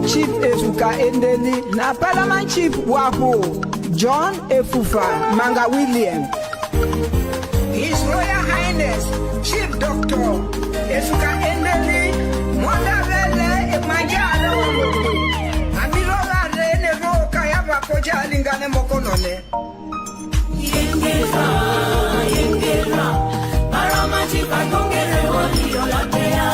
Chief Esuka Endeli na Parliament Chief Wapo John Efufa Manga William. His Royal Highness Chief Doctor Esuka Endeli Mondavele Majala Amirola Rene Roka Yaba Koja Lingane Mokonone. Yengera Parliament Chief Agongere Oli Olatea.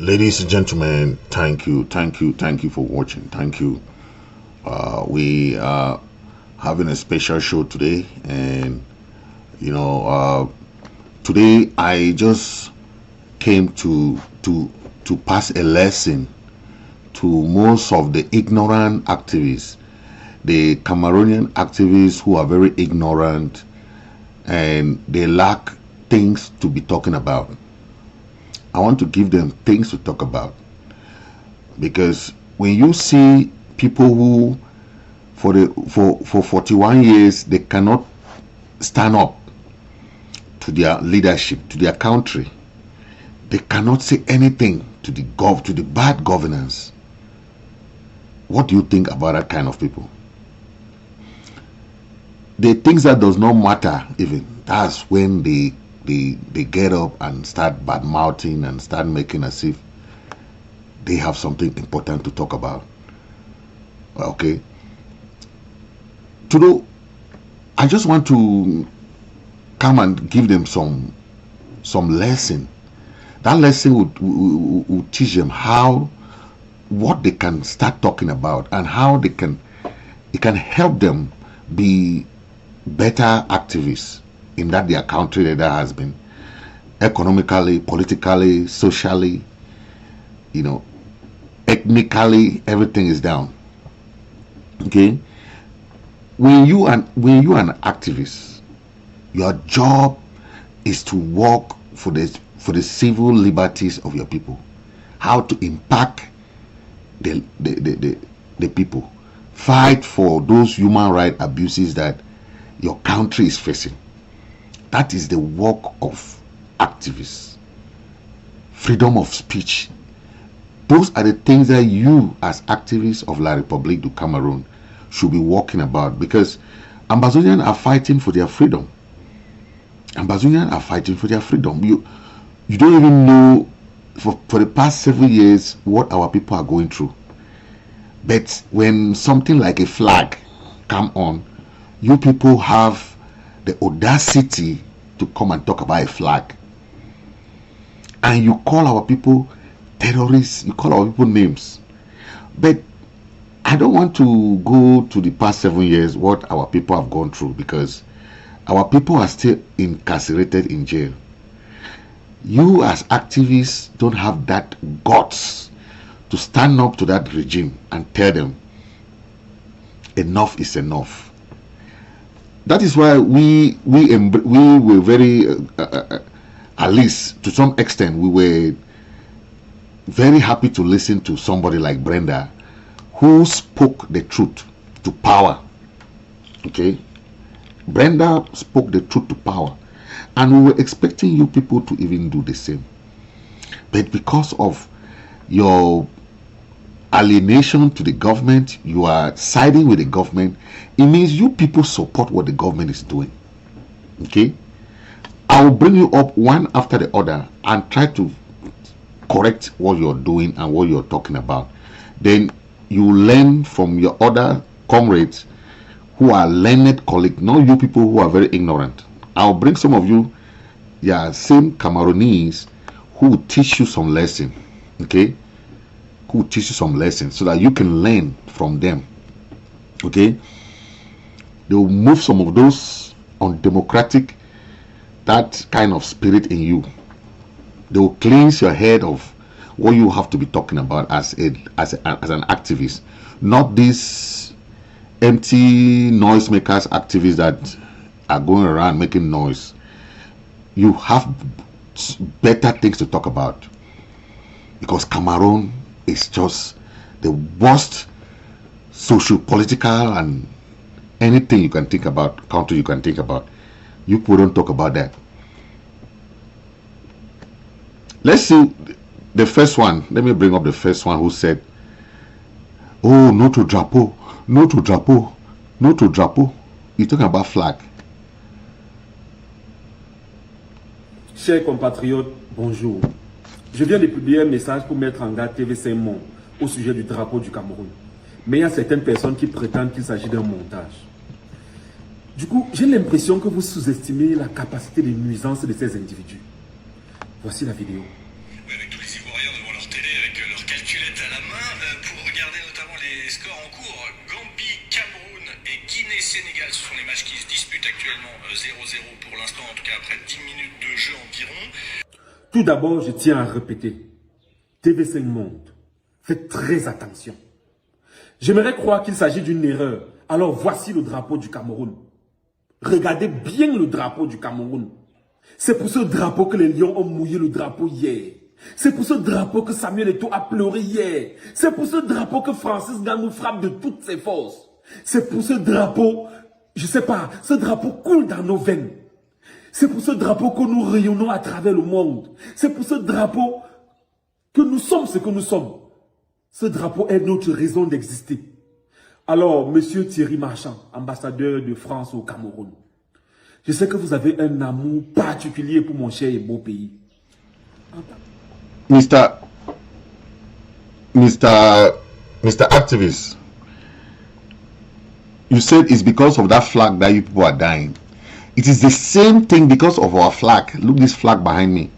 Ladies and gentlemen, thank you for watching. Thank you. We are having a special show today, and today I just came to pass a lesson to most of the ignorant activists, the Cameroonian activists who are very ignorant and they lack things to be talking about. I want to give them things to talk about, because when you see people who for 41 years they cannot stand up to their leadership, to their country, they cannot say anything to the bad governance. What do you think about that kind of people? the things that does not matter even, that's when they get up and start bad mouthing and start making as if they have something important to talk about. Okay. Today, I just want to come and give them some lesson. That lesson would teach them what they can start talking about and how it can help them be better activists in their country that has been economically, politically, socially, ethnically, everything is down. Okay, when you are an activist, your job is to work for the civil liberties of your people, how to impact the people, fight for those human rights abuses that your country is facing. That is the work of activists. Freedom of speech. Those are the things that you as activists of La République du Cameroon should be working about, because Ambazonians are fighting for their freedom. Ambazonians are fighting for their freedom. You don't even know for the past several years what our people are going through. But when something like a flag come on, you people have the audacity to come and talk about a flag. And you call our people terrorists, you call our people names. But I don't want to go to the past 7 years, what our people have gone through, because our people are still incarcerated in jail. You as activists don't have that guts to stand up to that regime and tell them enough is enough. That is why we were very, at least to some extent, we were very happy to listen to somebody like Brenda, who spoke the truth to power. Okay, Brenda spoke the truth to power, and we were expecting you people to even do the same. But because of your alienation to the government, you are siding with the government, it means you people support what the government is doing. Okay, I will bring you up one after the other and try to correct what you're doing and what you're talking about. Then you learn from your other comrades who are learned colleagues, not you people who are very ignorant. I'll bring some of you, same Cameroonese, who will teach you some lesson. Okay, who will teach you some lessons so that you can learn from them. Okay, they will move some of those undemocratic, that kind of spirit in you. They will cleanse your head of what you have to be talking about as an activist, not these empty noisemakers activists that are going around making noise. You have better things to talk about, because Cameroon is just the worst social, political, and anything you can think about, country you can think about. You people don't talk about that. Let's see the first one. Let me bring up the first one who said, oh, no to drapeau, no to drapeau, no to drapeau. You're talking about flag. Chers compatriotes, bonjour. Je viens de publier un message pour mettre en garde TV5 Monde au sujet du drapeau du Cameroun. Mais il y a certaines personnes qui prétendent qu'il s'agit d'un montage. Du coup, j'ai l'impression que vous sous-estimez la capacité de nuisance de ces individus. Voici la vidéo. Oui, avec tous les Ivoiriens devant leur télé, avec leur calculette à la main, pour regarder notamment les scores en cours. Gambie, Cameroun et Guinée-Sénégal, ce sont les matchs qui se disputent actuellement 0-0 pour l'instant, en tout cas après 10 minutes de jeu environ. Tout d'abord, je tiens à répéter, TV5 Monde, faites très attention. J'aimerais croire qu'il s'agit d'une erreur. Alors voici le drapeau du Cameroun. Regardez bien le drapeau du Cameroun. C'est pour ce drapeau que les Lions ont mouillé le drapeau hier. C'est pour ce drapeau que Samuel Eto'o a pleuré hier. C'est pour ce drapeau que Francis Ngannou frappe de toutes ses forces. C'est pour ce drapeau, je sais pas, ce drapeau coule dans nos veines. C'est pour ce drapeau que nous rayonnons à travers le monde. C'est pour ce drapeau que nous sommes ce que nous sommes. Ce drapeau est notre raison d'exister. Alors, monsieur Thierry Marchand, ambassadeur de France au Cameroun, je sais que vous avez un amour particulier pour mon cher et beau pays. Mr. Activist, you said it's because of that flag that you people are dying. It is the same thing because of our flag. Look, this flag behind me.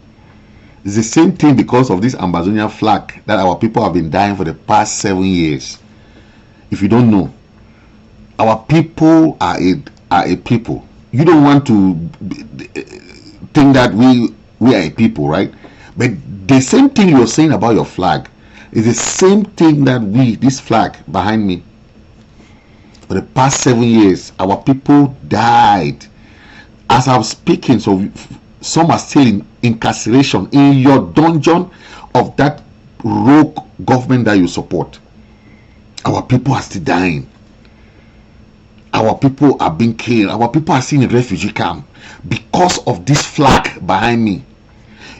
It's the same thing because of this Ambazonian flag that our people have been dying for the past 7 years. If you don't know, our people are a people. You don't want to think that we are a people, right? But the same thing you're saying about your flag is the same thing that this flag behind me, for the past 7 years, our people died. As I'm speaking, so some are still in incarceration in your dungeon of that rogue government that you support. Our people are still dying. Our people are being killed. Our people are still in refugee camp because of this flag behind me.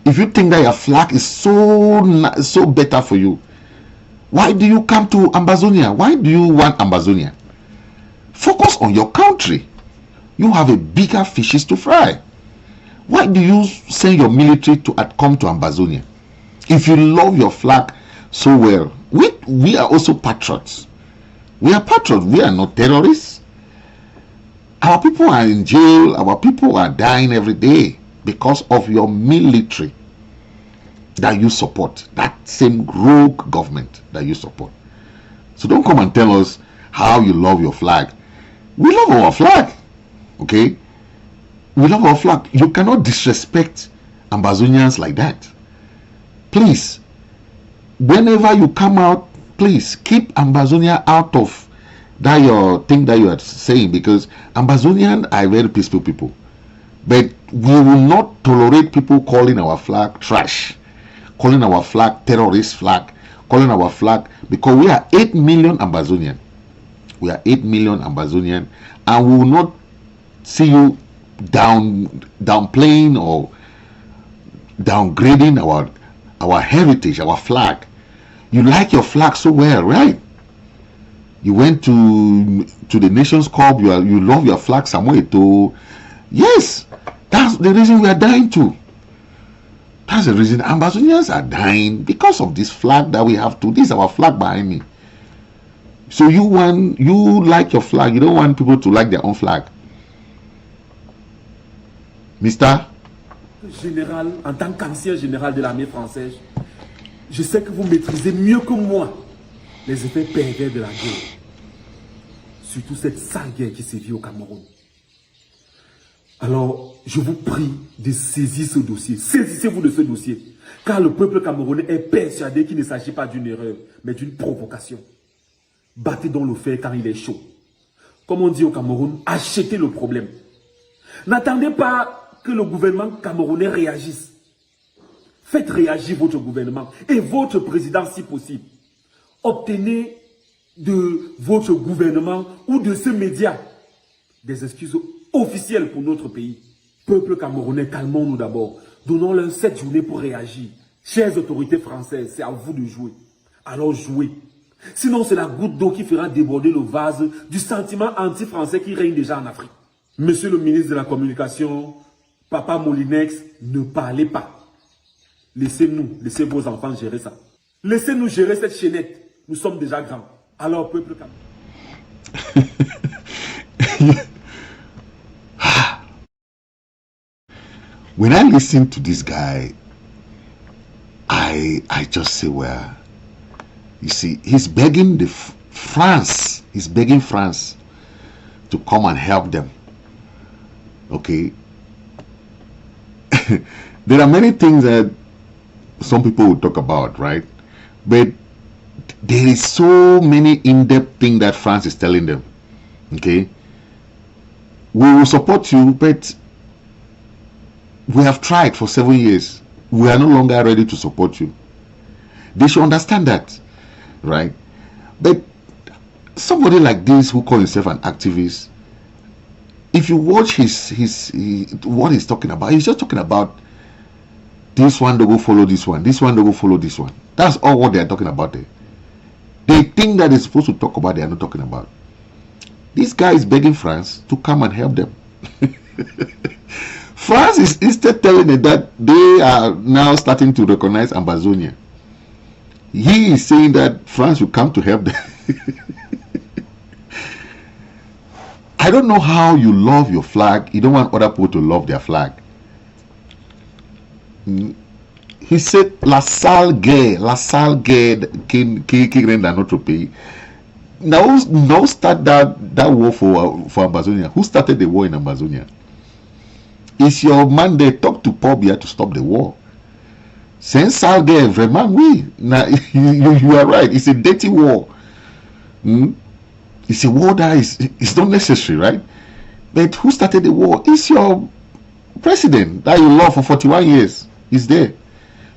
If you think that your flag is so better for you, why do you come to Ambazonia? Why do you want Ambazonia? Focus on your country. You have a bigger fishes to fry. Why do you send your military to come to Ambazonia? If you love your flag so well, we are also patriots. We are patriots. We are not terrorists. Our people are in jail. Our people are dying every day because of your military that you support. That same rogue government that you support. So don't come and tell us how you love your flag. We love our flag. Okay? We love our flag. You cannot disrespect Ambazonians like that. Please, whenever you come out, please keep Ambazonia out of that your thing that you are saying, because Ambazonians are very peaceful people. But we will not tolerate people calling our flag trash, calling our flag terrorist flag, calling our flag, because we are 8 million Ambazonian. We are 8 million Ambazonian, and we will not see you downplaying or downgrading our heritage, our flag. You like your flag so well, right? You went to the Nations Cup. You love your flag, Samuel Eto'o. Yes, that's the reason we are dying too. That's the reason Ambazonians are dying, because of this flag that we have too. This is our flag behind me. So you like your flag. You don't want people to like their own flag. Mister Général, en tant qu'ancien général de l'armée française, je sais que vous maîtrisez mieux que moi les effets pervers de la guerre. Surtout cette sale guerre qui sévit au Cameroun. Alors, je vous prie de saisir ce dossier. Saisissez-vous de ce dossier. Car le peuple camerounais est persuadé qu'il ne s'agit pas d'une erreur, mais d'une provocation. Battez donc le fer quand il est chaud. Comme on dit au Cameroun, achetez le problème. N'attendez pas que le gouvernement camerounais réagisse. Faites réagir votre gouvernement et votre président si possible. Obtenez de votre gouvernement ou de ce média des excuses officielles pour notre pays. Peuple camerounais, calmons-nous d'abord. Donnons-leur 7 journées pour réagir. Chères autorités françaises, c'est à vous de jouer. Alors jouez. Sinon, c'est la goutte d'eau qui fera déborder le vase du sentiment anti-français qui règne déjà en Afrique. Monsieur le ministre de la Communication, Papa Molinex, ne parlez pas. Laissez-nous, laissez vos enfants gérer ça. Laissez-nous gérer cette chaînette. Nous sommes déjà grands. Alors, peuple camerounais. When I listen to this guy, I just say, well, you see, he's begging France. He's begging France to come and help them. Okay. There are many things that some people will talk about, right? But there is so many in-depth things that France is telling them. Okay. We will support you, but we have tried for 7 years. We are no longer ready to support you. They should understand that, right? But somebody like this who calls himself an activist, if you watch what he's talking about, he's just talking about this one to go follow this one, this one to go follow this one. That's all what they are talking about there. They think that they're supposed to talk about, they are not talking about. This guy is begging France to come and help them. France is instead telling it that they are now starting to recognize Ambazonia. He is saying that France will come to help them. I don't know how you love your flag. You don't want other people to love their flag. He said, La salle guerre qui rend notre pays. Now start that war for Ambazonia. Who started the war in Ambazonia? It's your mandate. Talk to Paul Biya to stop the war. Since salle guerre, vraiment, oui. Now, you are right. It's a dirty war. It's a war that is not necessary, right? But who started the war? It's your president that you love for 41 years. He's there.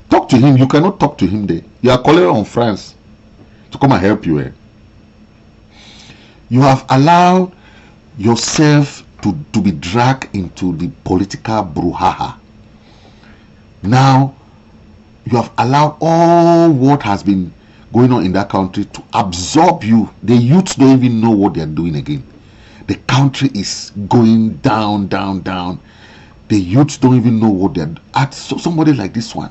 Talk to him. You cannot talk to him there. You are calling on France to come and help you. You have allowed yourself to be dragged into the political brouhaha. Now, you have allowed all what has been going on in that country to absorb you. The youths don't even know what they are doing again. The country is going down, down, down. The youths don't even know what they're doing. Somebody like this one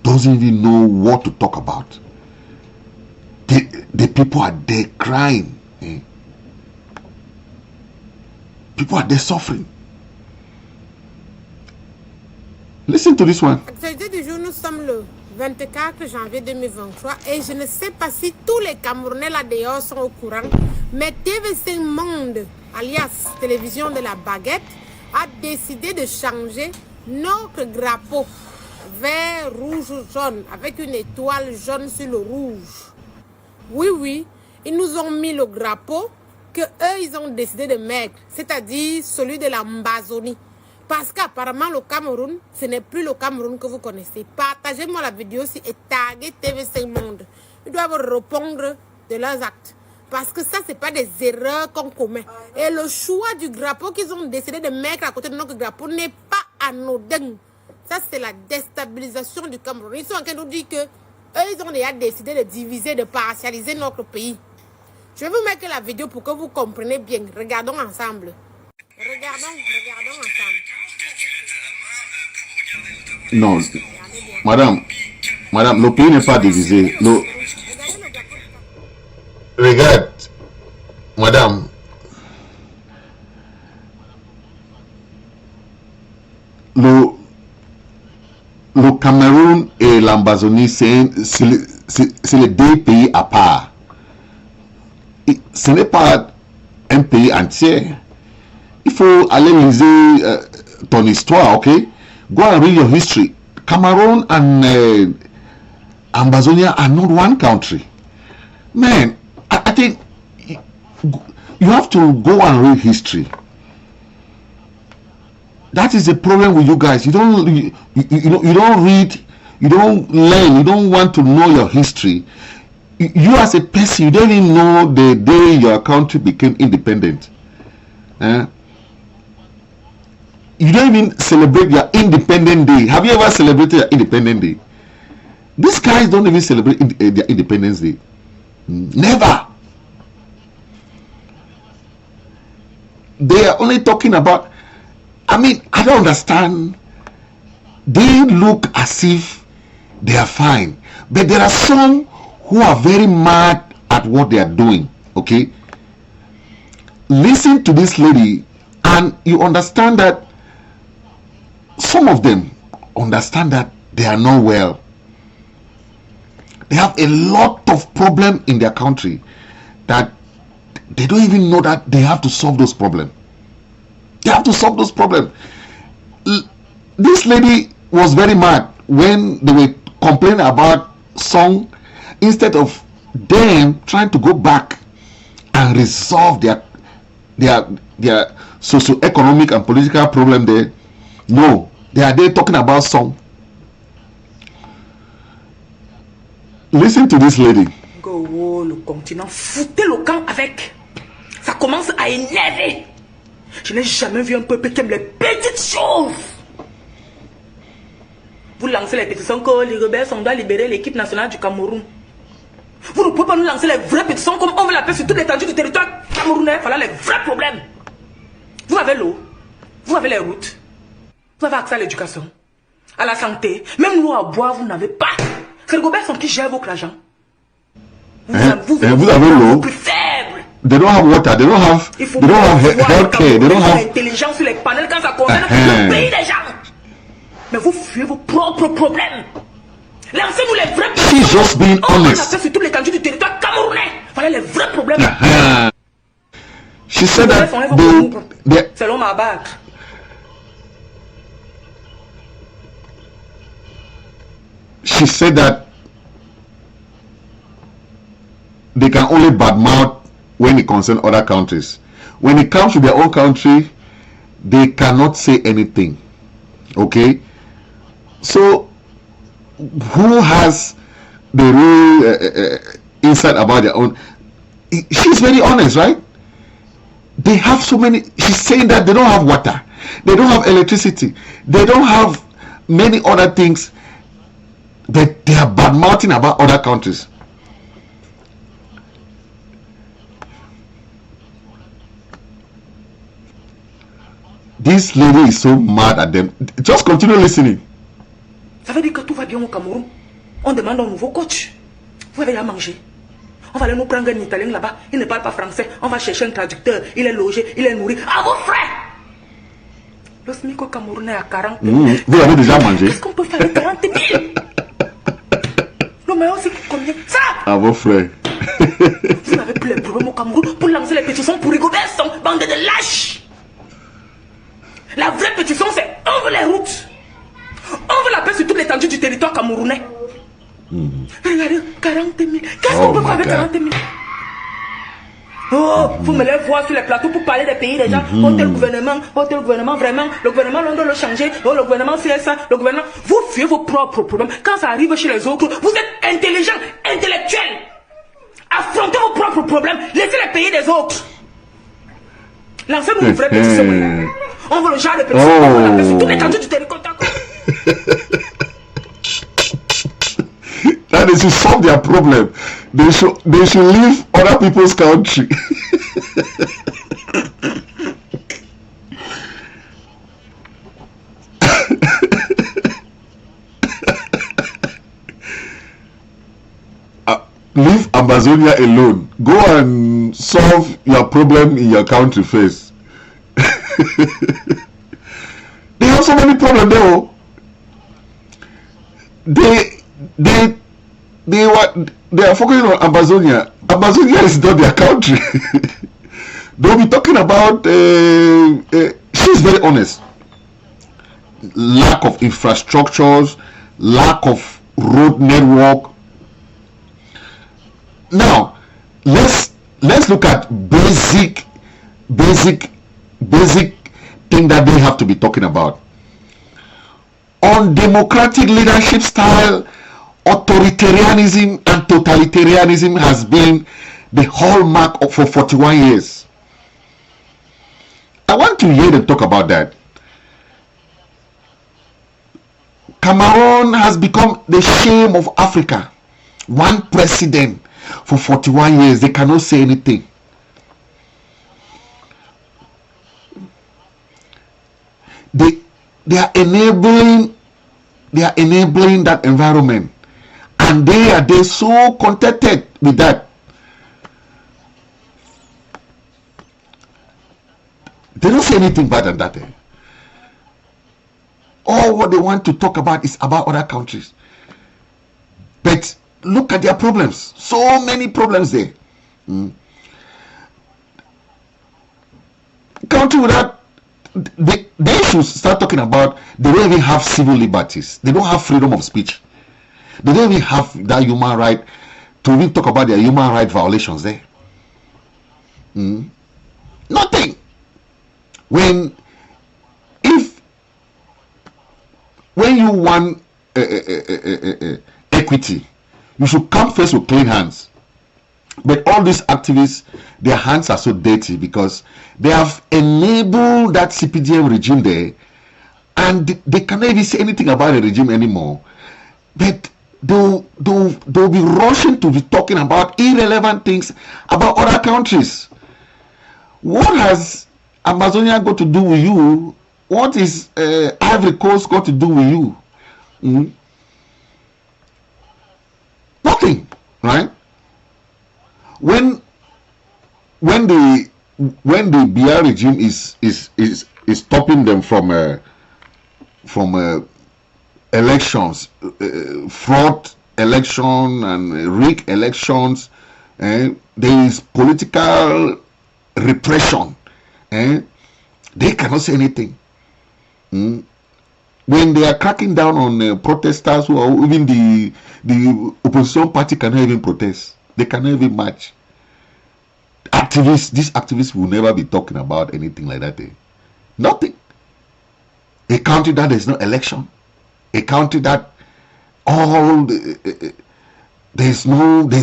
doesn't even know what to talk about. The people are there crying. People are there suffering. Listen to this one. L'actualité du jour, nous sommes le 24 janvier 2023 et je ne sais pas si tous les Camerounais là dehors sont au courant, mais TV5 Monde, alias télévision de la baguette, a décidé de changer notre drapeau vert, rouge, jaune avec une étoile jaune sur le rouge. Oui, ils nous ont mis le drapeau que eux ils ont décidé de mettre, c'est-à-dire celui de l'Ambazonie. Parce qu'apparemment le Cameroun, ce n'est plus le Cameroun que vous connaissez. Partagez-moi la vidéo et taguez TV5 Monde. Ils doivent répondre de leurs actes. Parce que ça, ce n'est pas des erreurs qu'on commet. Et le choix du drapeau qu'ils ont décidé de mettre à côté de notre drapeau n'est pas anodin. Ça, c'est la déstabilisation du Cameroun. Ils sont en train de nous dire que eux, ils ont déjà décidé de diviser, de partialiser notre pays. Je vais vous mettre la vidéo pour que vous compreniez bien. Regardons ensemble. Regardons ensemble. Non, madame, le pays n'est pas divisé. Regarde, madame, le Cameroun et l'Ambazonie, c'est les deux pays à part. Ce n'est pas un pays entier. Il faut aller lire ton histoire, okay? Go and read your history. Cameroon and Ambazonia are not one country. Man, I think you have to go and read history. That is the problem with you guys. You don't read, you don't learn, you don't want to know your history. You as a person, you don't even know the day your country became independent. You don't even celebrate your Independent Day. Have you ever celebrated your Independent Day? These guys don't even celebrate their Independence Day. Never. They are only talking about, I mean, I don't understand. They look as if they are fine. But there are some who are very mad at what they are doing. Okay? Listen to this lady and you understand that some of them understand that they are not well. They have a lot of problem in their country that they don't even know that they have to solve those problems. They have to solve those problems. This lady was very mad when they were complaining about song instead of them trying to go back and resolve their socio-economic and political problem there. No, they are there talking about song. Listen to this lady. Go, le continent, foutez le camp avec. Ça commence à énerver. Je n'ai jamais vu un peuple qui aime les petites choses. Vous lancez les pétitions que les rebelles sont doivent libérer l'équipe nationale du Cameroun. Vous Vous ne pouvez pas nous lancer les vrais pétitions comme on veut la paix sur toute l'étendue du territoire camerounais. Voilà les vrais problèmes. Vous avez l'eau, vous avez les routes, vous avez accès à l'éducation, à la santé. Même l'eau à boire, vous n'avez pas. C'est le gouvernement qui gère votre argent. Vous avez l'eau. Plus faible. They don't have water. They don't have healthcare. They don't have intelligence sur les panels quand ça concerne le pays des gens. Mais vous fuyez vos propres problèmes. Lancez-nous les vrais problèmes. She's just being honest. On a fait sur toute l'étendue du territoire camerounais. Voilà les vrais problèmes. She said that selon ma bague. She said that they can only badmouth when it concerns other countries. When it comes to their own country, they cannot say anything. Okay? So, who has the real insight about their own? She's very honest, right? They have so many. She's saying that they don't have water, they don't have electricity, they don't have many other things. That they are bad mouthing about other countries. This lady is so mad at them. Just continue listening. Ça veut dire que tout va bien au Cameroun. On demande un nouveau coach. Vous avez à manger. On va aller nous prendre un Italien là-bas. Il ne parle pas français. On va chercher un traducteur. Il est logé, il est nourri. À vos frais. Le SMIC au Cameroun est à 40 000. Vous avez déjà mangé? Qu'est-ce qu'on peut faire avec 40 000? Le meilleur c'est combien? Ça! À vos frais. Vous n'avez plus les problèmes au Cameroun pour lancer les pétitions pour rigoler, sans bande de lâches. La vraie pétition c'est on veut les routes. On veut la paix sur toute l'étendue du territoire camerounais. Regardez, 40 000. Qu'est-ce qu'on peut faire avec 40 000? Oh, vous me les voir sur les plateaux pour parler des pays des gens. Oh, tel gouvernement, vraiment. Le gouvernement, on doit le changer. Oh, le gouvernement, c'est ça. Le gouvernement. Vous fuyez vos propres problèmes. Quand ça arrive chez les autres, vous êtes intelligent, intellectuel. Affrontez vos propres problèmes. Laissez les pays des autres. Lancez-nous une vraie pétition. On veut le genre de pétition. On veut la paix sur toute l'étendue du territoire. That is to solve their problem. They should leave other people's country. Leave Ambazonia alone. Go and solve your problem in your country first. They have so many problems though. They are focusing on Ambazonia. Ambazonia is not their country. They'll be talking about she's very honest. Lack of infrastructures, lack of road network. Now let's look at basic thing that they have to be talking about. On democratic leadership style, authoritarianism and totalitarianism has been the hallmark for 41 years. I want to hear them talk about that. Cameroon has become the shame of Africa. One president for 41 years, they cannot say anything. They are enabling that environment, and they are so contented with that. They don't say anything bad than that. All what they want to talk about is about other countries. But look at their problems. So many problems there. Country without, they should start talking about they don't even have civil liberties. They don't have freedom of speech. They don't even have that human right to even talk about their human right violations there. Nothing. When you want equity, you should come first with clean hands. But all these activists, their hands are so dirty because they have enabled that CPDM regime there, and they cannot even say anything about the regime anymore. But they'll be rushing to be talking about irrelevant things about other countries. What has Ambazonia got to do with you? What is Ivory Coast got to do with you? Nothing, right? When the BR regime is stopping them from elections, fraud election and rigged elections, there is political repression, they cannot say anything. When they are cracking down on protesters who are even the opposition party cannot even protest, they cannot even march. These activists will never be talking about anything like that. Nothing. A country that there's no election, a country that there's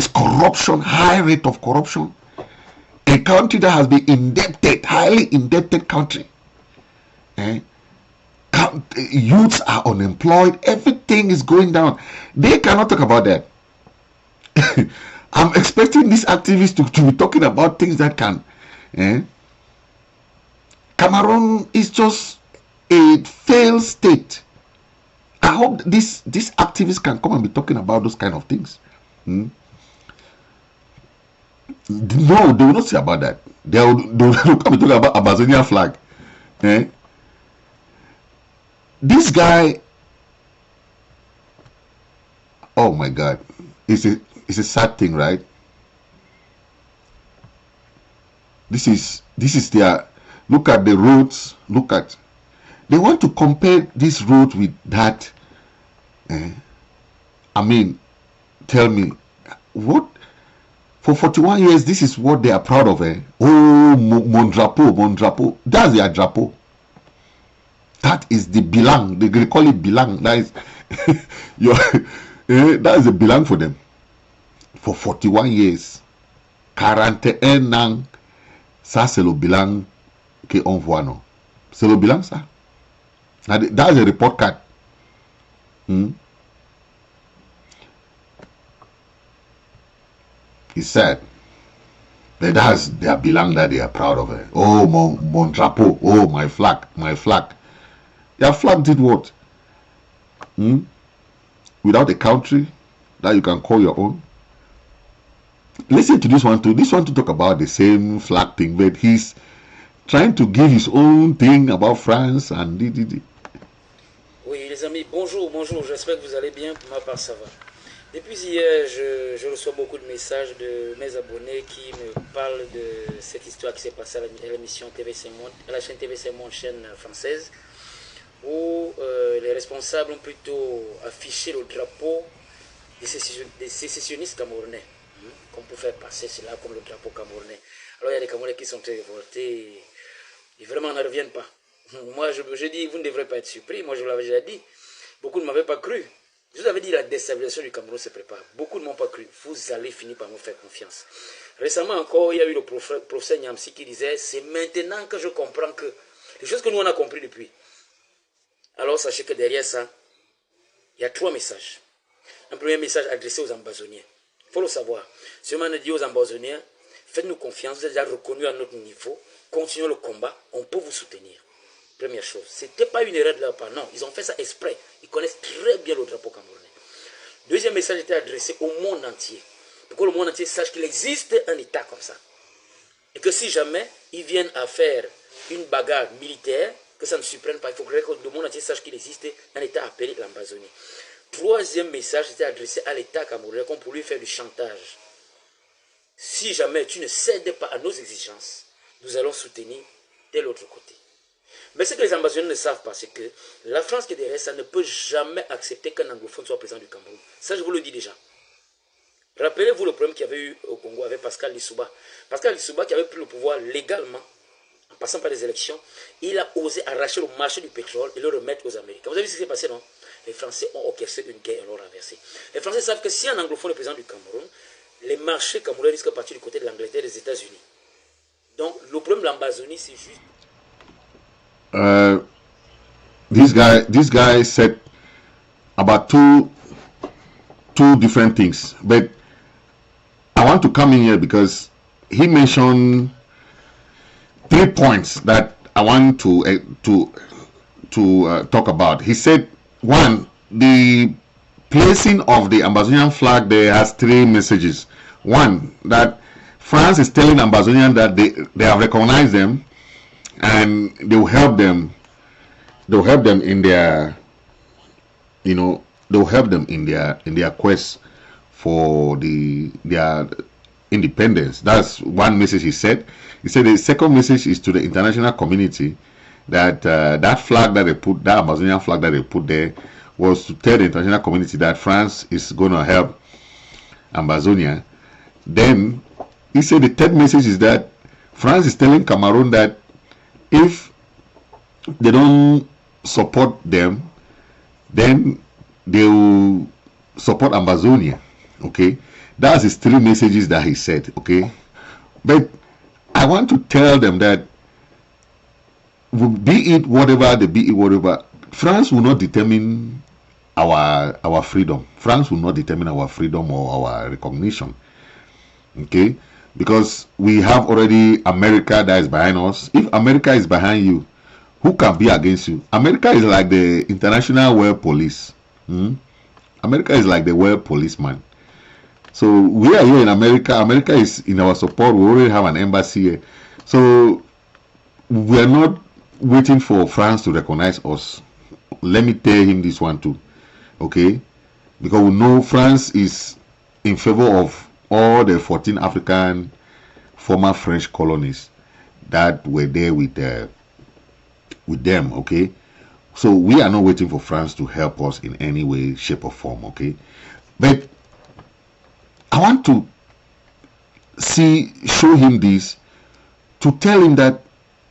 corruption, high rate of corruption, a country that has been indebted, highly indebted country. Youths are unemployed, everything is going down. They cannot talk about that. I'm expecting these activists to be talking about things that can. Cameroon is just a failed state. I hope these activists can come and be talking about those kind of things. No, they will not say about that. They will come and talk about Ambazonia flag. This guy, oh my God, it's a sad thing, right? This is their, look at the roads, they want to compare this road with that. I mean, tell me, what, for 41 years, this is what they are proud of. Oh, mon drapeau, that's their drapeau. That is the bilang, they call it bilang, that is, that is the bilang for them. For 41 years, 41 ans, ça c'est le bilan qu'on voit, non? C'est le bilan, ça. That's a report card. It's sad. But that's their bilan that they are proud of. Oh, mon drapeau. Oh, my flag. Their flag did what? Without a country that you can call your own. Listen to this one too. This one to talk about the same flag thing, but he's trying to give his own thing about France and Oui, les amis, bonjour, j'espère que vous allez bien, pour ma part ça va. Depuis hier, je reçois beaucoup de messages de mes abonnés qui me parlent de cette histoire qui s'est passée à l'émission TV5 Monde, à la chaîne TV5 Monde, chaîne française, où les responsables ont plutôt affiché le drapeau des sécessionnistes camerounais, qu'on peut faire passer cela comme le drapeau camerounais. Alors il y a des Camerounais qui sont très révoltés et vraiment n'en reviennent pas. Moi je dis, vous ne devrez pas être surpris, moi je vous l'avais déjà dit, beaucoup ne m'avaient pas cru. Je vous avais dit, la déstabilisation du Cameroun se prépare. Beaucoup ne m'ont pas cru. Vous allez finir par me faire confiance. Récemment encore, il y a eu le professeur Nyamsi qui disait, c'est maintenant que je comprends que les choses que nous on a compris depuis. Alors sachez que derrière ça, il y a 3 messages. Un premier message adressé aux Ambazoniens. Il faut le savoir. Si on a dit aux Ambazoniens, faites-nous confiance, vous êtes déjà reconnus à notre niveau, continuons le combat, on peut vous soutenir. Première chose, ce n'était pas une erreur de leur part, non, ils ont fait ça exprès, ils connaissent très bien le drapeau camerounais. Deuxième message était adressé au monde entier, pour que le monde entier sache qu'il existe un État comme ça. Et que si jamais ils viennent à faire une bagarre militaire, que ça ne surprenne pas, il faut que le monde entier sache qu'il existe un État appelé l'Ambazonie. Troisième message était adressé à l'État camerounais, comme pour lui faire du chantage. Si jamais tu ne cèdes pas à nos exigences, nous allons soutenir de l'autre côté. Mais ce que les Ambazoniens ne savent pas, c'est que la France qui est derrière ça ne peut jamais accepter qu'un anglophone soit président du Cameroun. Ça, je vous le dis déjà. Rappelez-vous le problème qu'il y avait eu au Congo avec Pascal Lissouba. Pascal Lissouba qui avait pris le pouvoir légalement, en passant par les élections, il a osé arracher le marché du pétrole et le remettre aux Américains. Vous avez vu ce qui s'est passé, non? Les Français ont orchestré une guerre et l'ont renversé. Les Français savent que si un anglophone est président du Cameroun, les marchés camerounais risquent de partir du côté de l'Angleterre et des États-Unis. Donc, le problème de l'Ambazonie, c'est juste... This guy said about two two different things, but I want to come in here because he mentioned 3 points that I want to talk about. He said, one, the placing of the Ambazonian flag there has 3 messages. One, that France is telling Ambazonian that they have recognized them and they will help them. They'll help them in their, they'll help them in their quest for their independence. That's one message he said. He said the second message is to the international community that that flag that they put, that Ambazonian flag that they put there, was to tell the international community that France is going to help Ambazonia. Then he said the third message is that France is telling Cameroon that if they don't support them, then they will support Ambazonia. Okay, that's his 3 messages that he said. Okay, but I want to tell them that be it whatever, France will not determine our freedom. France will not determine our freedom or our recognition. Okay, because we have already America that is behind us. If America is behind you, who can be against you? America is like the international world police. America is like the world policeman. So we are here in America. America is in our support. We already have an embassy here. So we are not waiting for France to recognize us. Let me tell him this one too. Okay, because we know France is in favor of all the 14 African former French colonies that were there with them. Okay, so we are not waiting for France to help us in any way, shape or form. Okay, but I want to show him this, to tell him that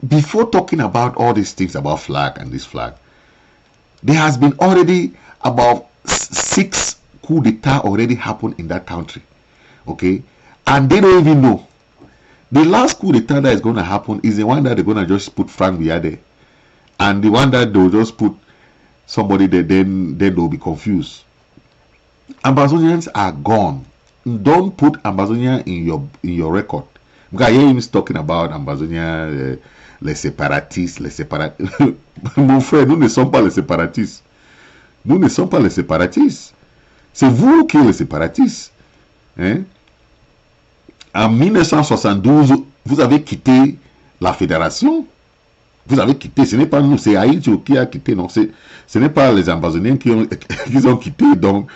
before talking about all these things about flag and this flag, there has been already about 6 coup d'etat already happened in that country. Okay, and they don't even know. The last coup d'etat that is going to happen is the one that they're going to just put Frank Biya there, and the one that they'll just put somebody there, then they'll be confused. Ambazonians are gone. Don't put Ambazonia in your record. Because I hear him talking about Ambazonia, les séparatistes, Mon frère, nous ne sommes pas les séparatistes. Nous ne sommes pas les séparatistes. C'est vous qui êtes les séparatistes. Hein? En 1972, vous avez quitté la fédération. Vous avez quitté. Ce n'est pas nous, c'est Haïti qui a quitté. Non, ce n'est pas les Ambazoniens qui ont quitté. Donc,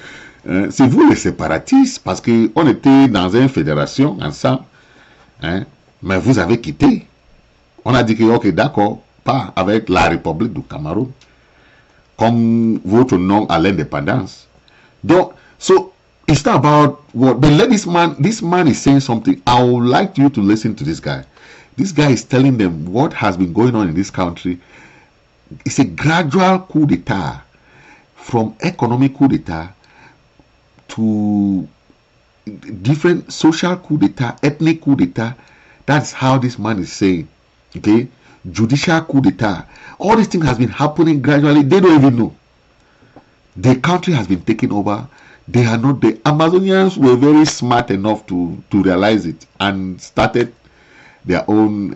c'est vous les séparatistes, parce qu'on était dans une fédération ensemble. Hein? Mais vous avez quitté. On a dit que, ok, d'accord, pas avec la République du Cameroun, comme votre nom à l'indépendance. Donc, so it's not about what, but let this man is saying something. I would like you to listen to this guy. This guy is telling them what has been going on in this country. It's a gradual coup d'etat, from economic coup d'etat to different social coup d'etat, ethnic coup d'etat. That's how this man is saying. Okay, judicial coup d'etat. All these things has been happening gradually. They don't even know. The country has been taken over. They are not. The Amazonians were very smart enough to realize it and started their own.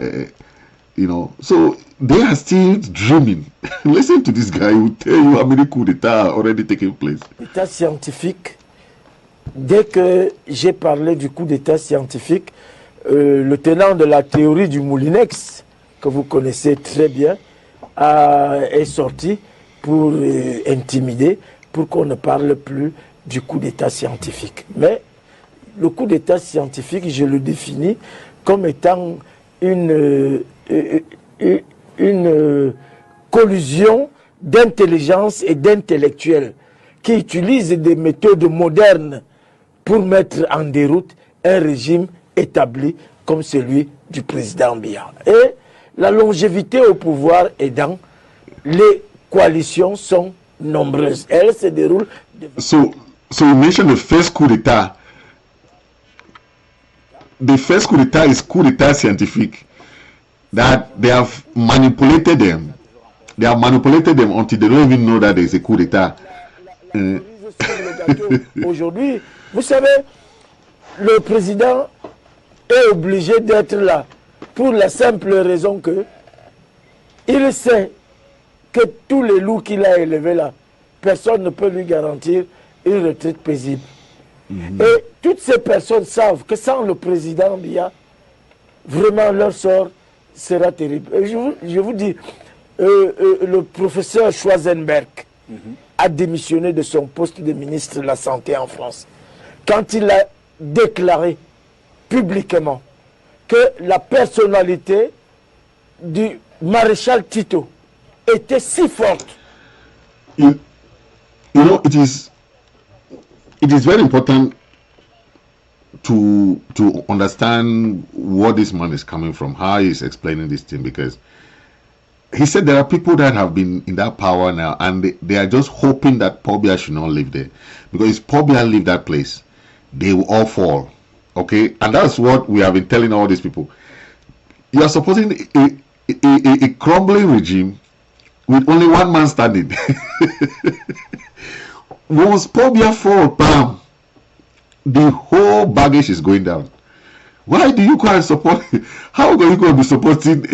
So they are still dreaming. Listen to this guy who tell you how many coups d'etat are already taking place. L'état scientifique. Dès que j'ai parlé du coup d'état scientifique, le tenant de la théorie du Moulinex, que vous connaissez très bien, est sorti pour intimider, pour qu'on ne parle plus du coup d'état scientifique. Mais le coup d'état scientifique, je le définis comme étant une collusion d'intelligence et d'intellectuels qui utilisent des méthodes modernes pour mettre en déroute un régime établi comme celui du président Biya. Et la longévité au pouvoir aidant, les coalitions sont nombreuses. Elles se déroulent... So you mentioned the first coup d'etat. The first coup d'etat is coup d'etat scientifique. That they have manipulated them. They have manipulated them until they don't even know that there is a coup d'etat. cerise sur le gâteau aujourd'hui. Vous savez, le président est obligé d'être là pour la simple raison que il sait que tous les loups qu'il a élevés là, personne ne peut lui garantir une retraite paisible. Et toutes ces personnes savent que sans le président Biya, vraiment leur sort sera terrible. Et je vous dis, le professeur Schwarzenberg a démissionné de son poste de ministre de la Santé en France quand il a déclaré publiquement que la personnalité du maréchal Tito était si forte. You know, it is very important to understand where this man is coming from, how he's explaining this thing, because he said there are people that have been in that power now and they are just hoping that Paul Biya should not live there, because if Paul Biya leave that place, they will all fall. Okay, and that's what we have been telling all these people. You are supposing a crumbling regime with only one man standing. Once Paul Biya fall, bam, the whole baggage is going down. Why do you go and support? How are you going to be supporting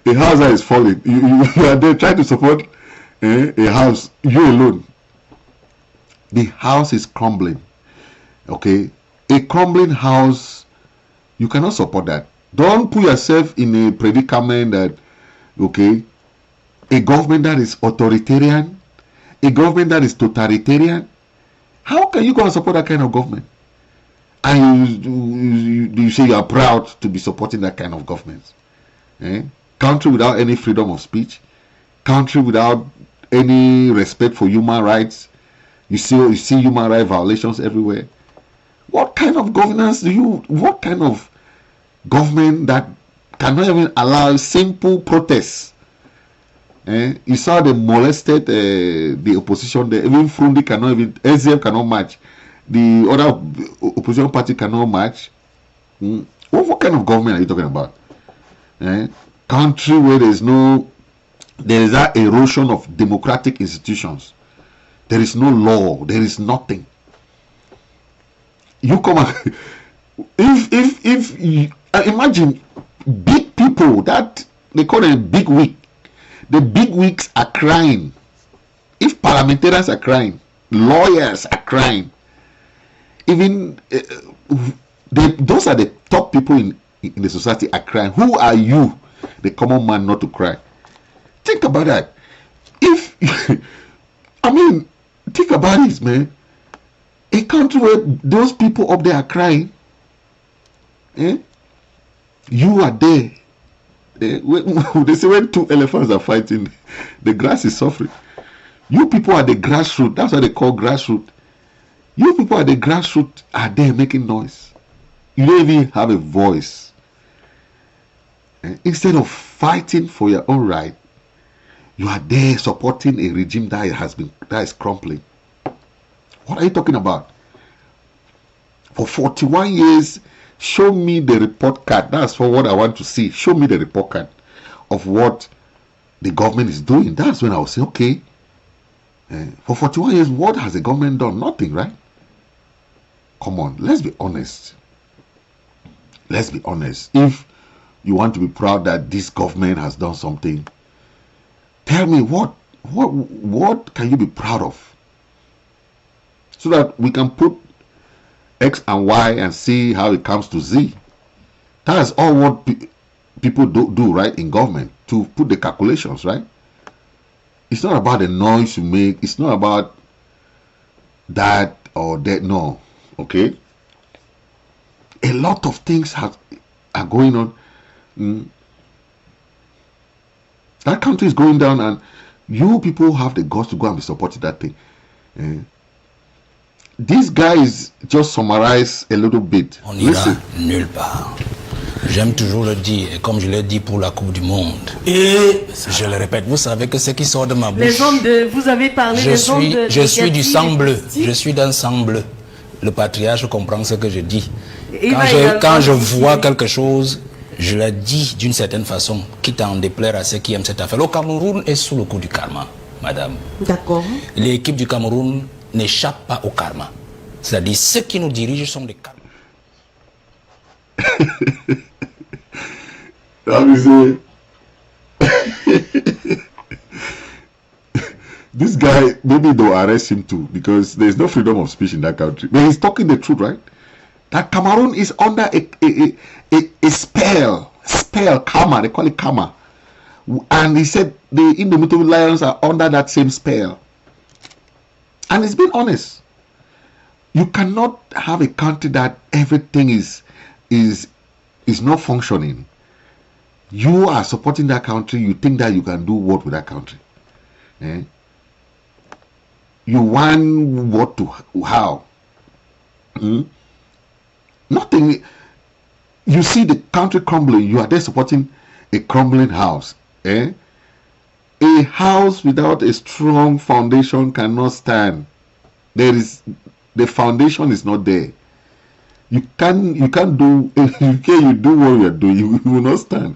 a house that is falling? You are there trying to support a house, you alone. The house is crumbling. Okay, a crumbling house, you cannot support that. Don't put yourself in a predicament that, okay, a government that is authoritarian, a government that is totalitarian, how can you go and support that kind of government? And you say you are proud to be supporting that kind of government. Country without any freedom of speech, country without any respect for human rights. You see human rights violations everywhere. What kind of governance what kind of government that cannot even allow simple protests? You saw they molested the opposition there. Even Frundi cannot even, SDF cannot match. The other opposition party cannot match. What kind of government are you talking about? Country where there is that erosion of democratic institutions. There is no law. There is nothing. You come and if you, imagine big people that they call them big wig. The big wigs are crying. If parliamentarians are crying, lawyers are crying. Even those are the top people in the society are crying. Who are you, the common man, not to cry? Think about that. If I mean, think about this, man. A country where those people up there are crying, you are there. They say when two elephants are fighting, the grass is suffering. You people are the grassroots. That's what they call grassroots. You people are the grassroots, are there making noise. You don't even have a voice. Instead of fighting for your own right, you are there supporting a regime that is crumbling. What are you talking about? For 41 years, show me the report card. That's for what I want to see. Show me the report card of what the government is doing. That's when I will say, okay, for 41 years, what has the government done? Nothing, right? Come on, let's be honest. Let's be honest. If you want to be proud that this government has done something, tell me what can you be proud of? So that we can put X and Y and see how it comes to Z. That is all what people do, right, in government, to put the calculations, right? It's not about the noise you make. It's not about that or that. No, okay? A lot of things are going on. That country is going down, and you people have the guts to go and be supporting that thing. These guys just summarize a little bit. On n'ira nulle part. J'aime toujours le dire, et comme je l'ai dit pour la Coupe du Monde. Et je le répète, vous savez que ce qui sort de ma bouche. Les hommes vous avez parlé des hommes de. Je suis du sang bleu. Je suis d'un sang bleu. Le patriarche comprend ce que je dis. Quand je vois quelque chose, je le dis d'une certaine façon, quitte à en déplaire à ceux qui aiment cette affaire. Le Cameroun est sous le coup du karma, madame. D'accord. L'équipe du Cameroun n'échappent pas au karma. C'est-à-dire ceux qui nous dirigent sont des karmas. This guy, maybe they'll arrest him too, because there's no freedom of speech in that country. But he's talking the truth, right? That Cameroon is under a spell, karma, they call it karma. And he said the indomitable lions are under that same spell. And he's been honest. You cannot have a country that everything is not functioning. You are supporting that country, you think that you can do what with that country. Eh? You want what to how? Nothing. You see the country crumbling, you are there supporting a crumbling house. Eh? A house without a strong foundation cannot stand. The foundation is not there. You can't do you do what you are doing, you will not stand.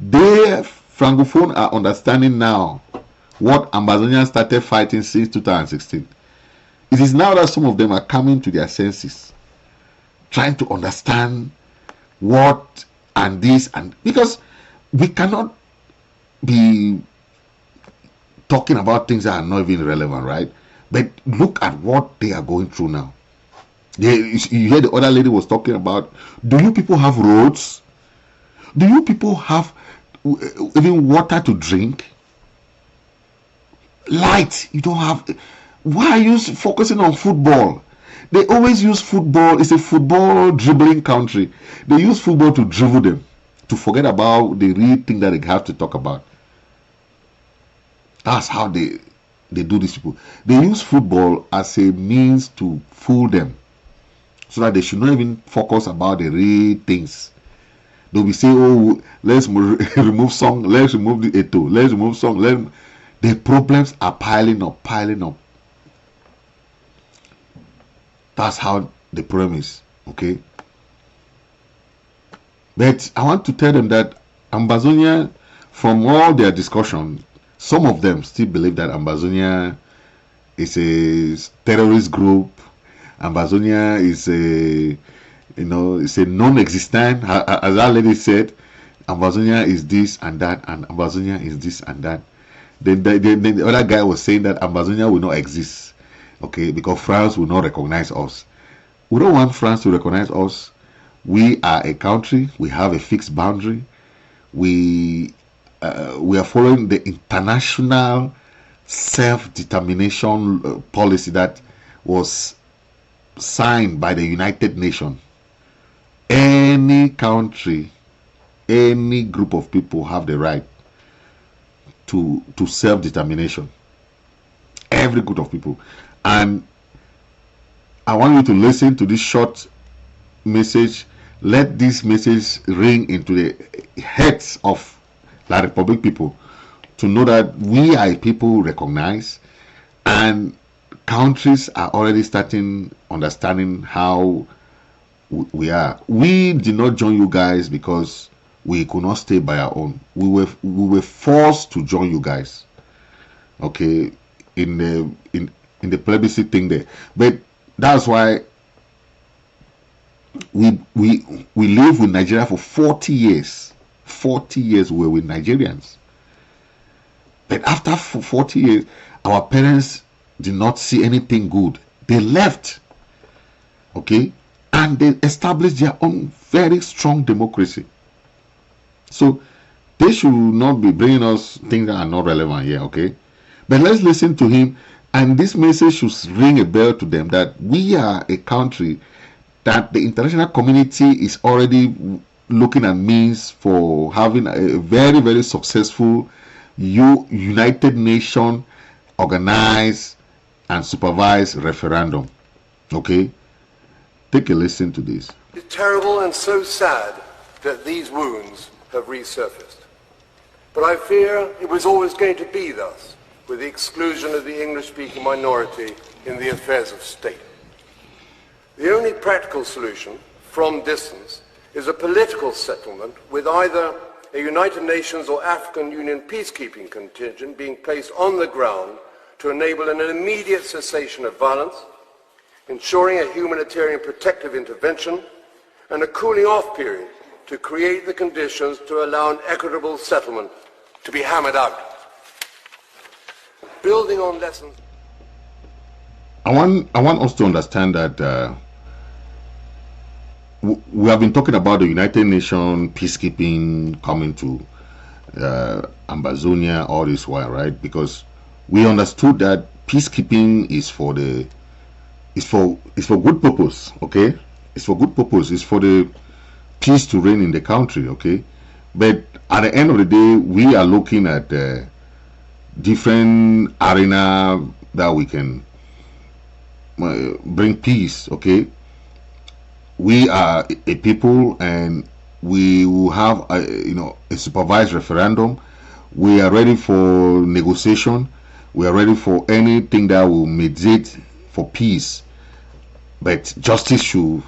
They Francophone are understanding now what Ambazonia started fighting since 2016. It is now that some of them are coming to their senses, trying to understand what and this, and because we cannot be talking about things that are not even relevant, right? But look at what they are going through now. You hear the other lady was talking about, do you people have roads? Do you people have even water to drink? Light, you don't have. Why are you focusing on football? They always use football. It's a football dribbling country. They use football to dribble them, to forget about the real thing that they have to talk about. That's how they do these people. They use football as a means to fool them, so that they should not even focus about the real things. They'll be saying, oh, let's remove song, let's remove the eto, let's remove song. The problems are piling up. That's how the problem is, okay? But I want to tell them that Ambazonia, from all their discussion, some of them still believe that Ambazonia is a terrorist group. Ambazonia is it's a non-existent. As that lady said, Ambazonia is this and that, and Ambazonia is this and that. Then the other guy was saying that Ambazonia will not exist, okay, because France will not recognize us. We don't want France to recognize us. We are a country. We have a fixed boundary. We are following the international self-determination policy that was signed by the United Nations. Any country, any group of people have the right to self-determination. Every group of people. And I want you to listen to this short message. Let this message ring into the heads of La Republic people, to know that we are a people recognized, and countries are already starting understanding how we are. We did not join you guys because we could not stay by our own. We were forced to join you guys, okay, in the plebiscite thing there. But that's why we live with Nigeria for 40 years. 40 years we were with Nigerians. But after 40 years, our parents did not see anything good. They left, okay, and they established their own very strong democracy. So they should not be bringing us things that are not relevant here, okay? But let's listen to him, and this message should ring a bell to them that we are a country that the international community is already looking at means for having a very, very successful United Nations organized and supervised referendum. Okay? Take a listen to this. It's terrible and so sad that these wounds have resurfaced. But I fear it was always going to be thus, with the exclusion of the English-speaking minority in the affairs of state. The only practical solution, from distance, is a political settlement with either a United Nations or African Union peacekeeping contingent being placed on the ground to enable an immediate cessation of violence, ensuring a humanitarian protective intervention, and a cooling off period to create the conditions to allow an equitable settlement to be hammered out. Building on lessons. I want us to understand that we have been talking about the United Nations peacekeeping coming to Ambazonia all this while, right? Because we understood that peacekeeping is for good purpose, okay? It's for good purpose. It's for the peace to reign in the country, okay? But at the end of the day, we are looking at different arena that we can bring peace, okay? We are a people, and we will have a supervised referendum. We are ready for negotiation. We are ready for anything that will mediate for peace, but justice should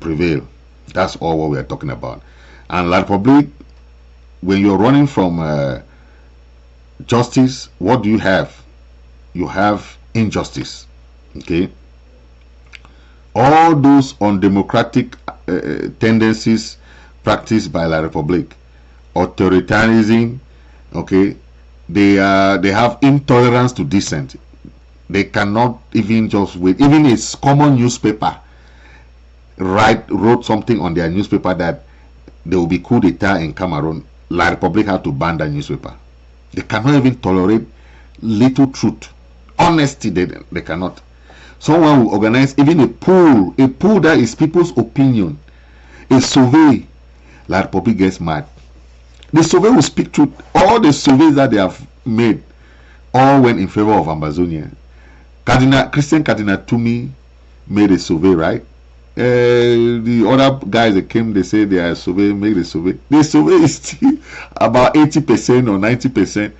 prevail. That's all what we are talking about. And La Republic, when you're running from justice, what do you have? You have injustice, okay? All those undemocratic tendencies practiced by La Republic, authoritarianism, okay, they have intolerance to dissent. They cannot even just wait. Even a common newspaper wrote something on their newspaper that there will be coup d'etat in Cameroon. La Republic had to ban that newspaper. They cannot even tolerate little truth, honesty. They cannot. Someone will organize even a poll that is people's opinion, a survey. La Republic gets mad. The survey will speak truth. All the surveys that they have made all went in favor of Ambazonia. Christian Cardinal Tumi made a survey, right? The other guys that came, they say they are survey, made a survey. The survey is still about 80% or 90%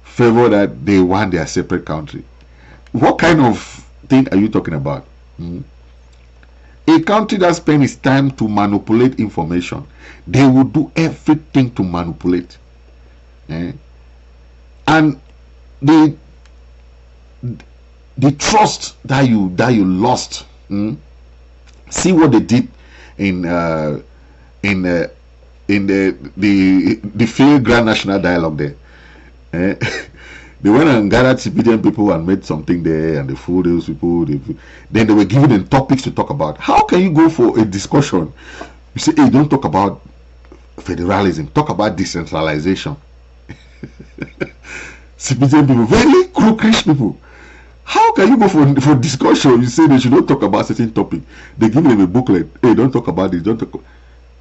favor that they want their separate country. What kind of thing are you talking about? A country that spends its time to manipulate information, they will do everything to manipulate. And the trust that you lost. See what they did in the failed Grand National Dialogue there. They went and gathered civilian people and made something there, and they fooled those people. Then they were given them topics to talk about. How can you go for a discussion? You say, hey, don't talk about federalism, talk about decentralization. Civilian people, very crookish people. How can you go for discussion? You say they should not talk about certain topic. They give them a booklet. Hey, don't talk about this. Don't talk.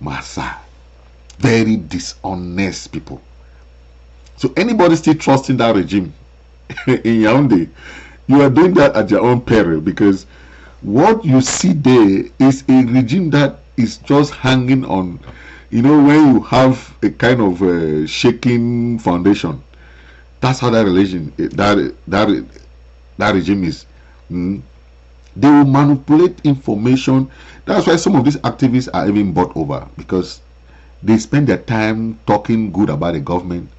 Massa, very dishonest people. So anybody still trusting that regime in Yaoundé, you are doing that at your own peril, because what you see there is a regime that is just hanging on. You know, when you have a kind of shaking foundation, that's how that religion, that regime is. They will manipulate information. That's why some of these activists are even bought over, because they spend their time talking good about the government,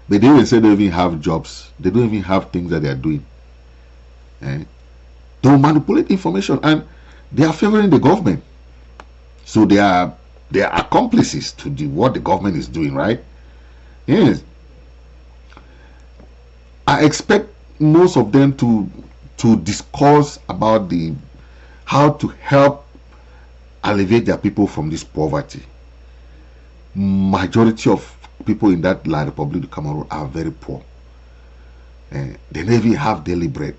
but they will say they don't even have jobs. They don't even have things that they are doing. They will manipulate information, and they are favoring the government. So they are accomplices to what the government is doing, right? Yes. I expect most of them to discuss about how to help alleviate their people from this poverty. Majority of people in that La Republic of Cameroon are very poor. They never even have daily bread.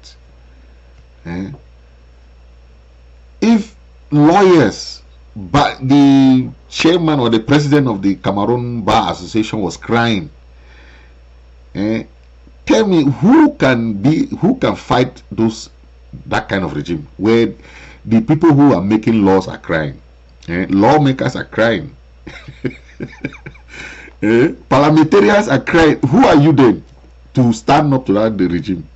If lawyers, but the chairman or the president of the Cameroon Bar Association was crying, tell me who can fight that kind of regime where the people who are making laws are crying, lawmakers are crying, parliamentarians are crying. Who are you then to stand up to that regime?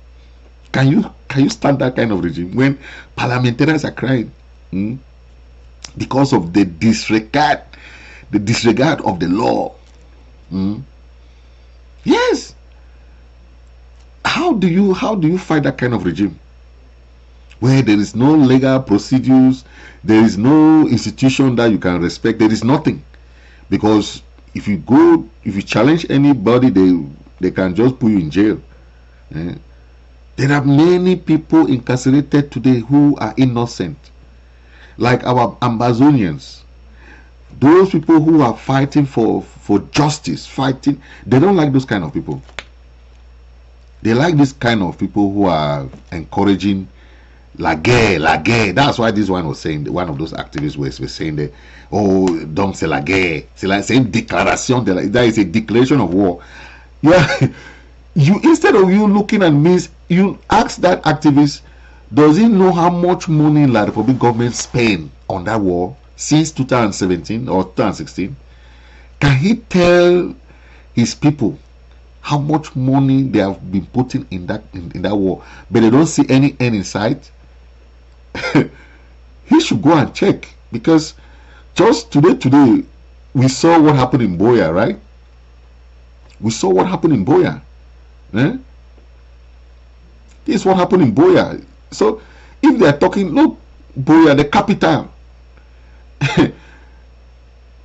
Can you stand that kind of regime when parliamentarians are crying because of the disregard of the law? Yes. how do you fight that kind of regime where there is no legal procedures, there is no institution that you can respect, there is nothing? Because if you challenge anybody, they can just put you in jail. There are many people incarcerated today who are innocent, like our Ambazonians. Those people who are fighting for justice, they don't like those kind of people. They like this kind of people who are encouraging la guerre. That's why this one was saying, one of those activists was saying that, oh, donc c'est la guerre. C'est une déclaration, that is a declaration of war. Yeah, instead of you looking at me, you ask that activist, does he know how much money the Republic government spent on that war since 2017 or 2016? Can he tell his people how much money they have been putting in that war, but they don't see any end in sight? He should go and check, because just today we saw what happened in Boya, right? We saw what happened in Boya. This is what happened in Boya. So if they are talking, look, Boya, the capital,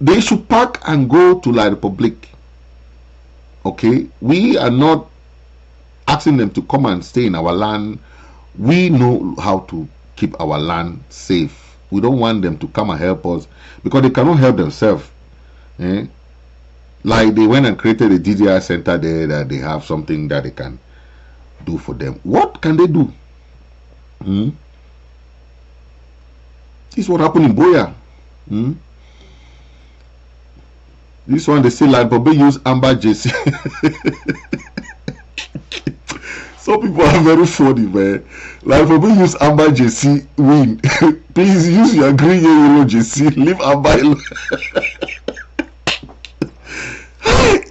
they should pack and go to La Republic. Okay, we are not asking them to come and stay in our land. We know how to keep our land safe. We don't want them to come and help us, because they cannot help themselves. Like they went and created a DDR center there, that they have something that they can do for them. What can they do? This is what happened in Boya. This one, they say like Bobby use Amber JC. Some people are very funny, man. Like Bobby use Amber JC win. Please use your green yellow JC. Leave Amber alone.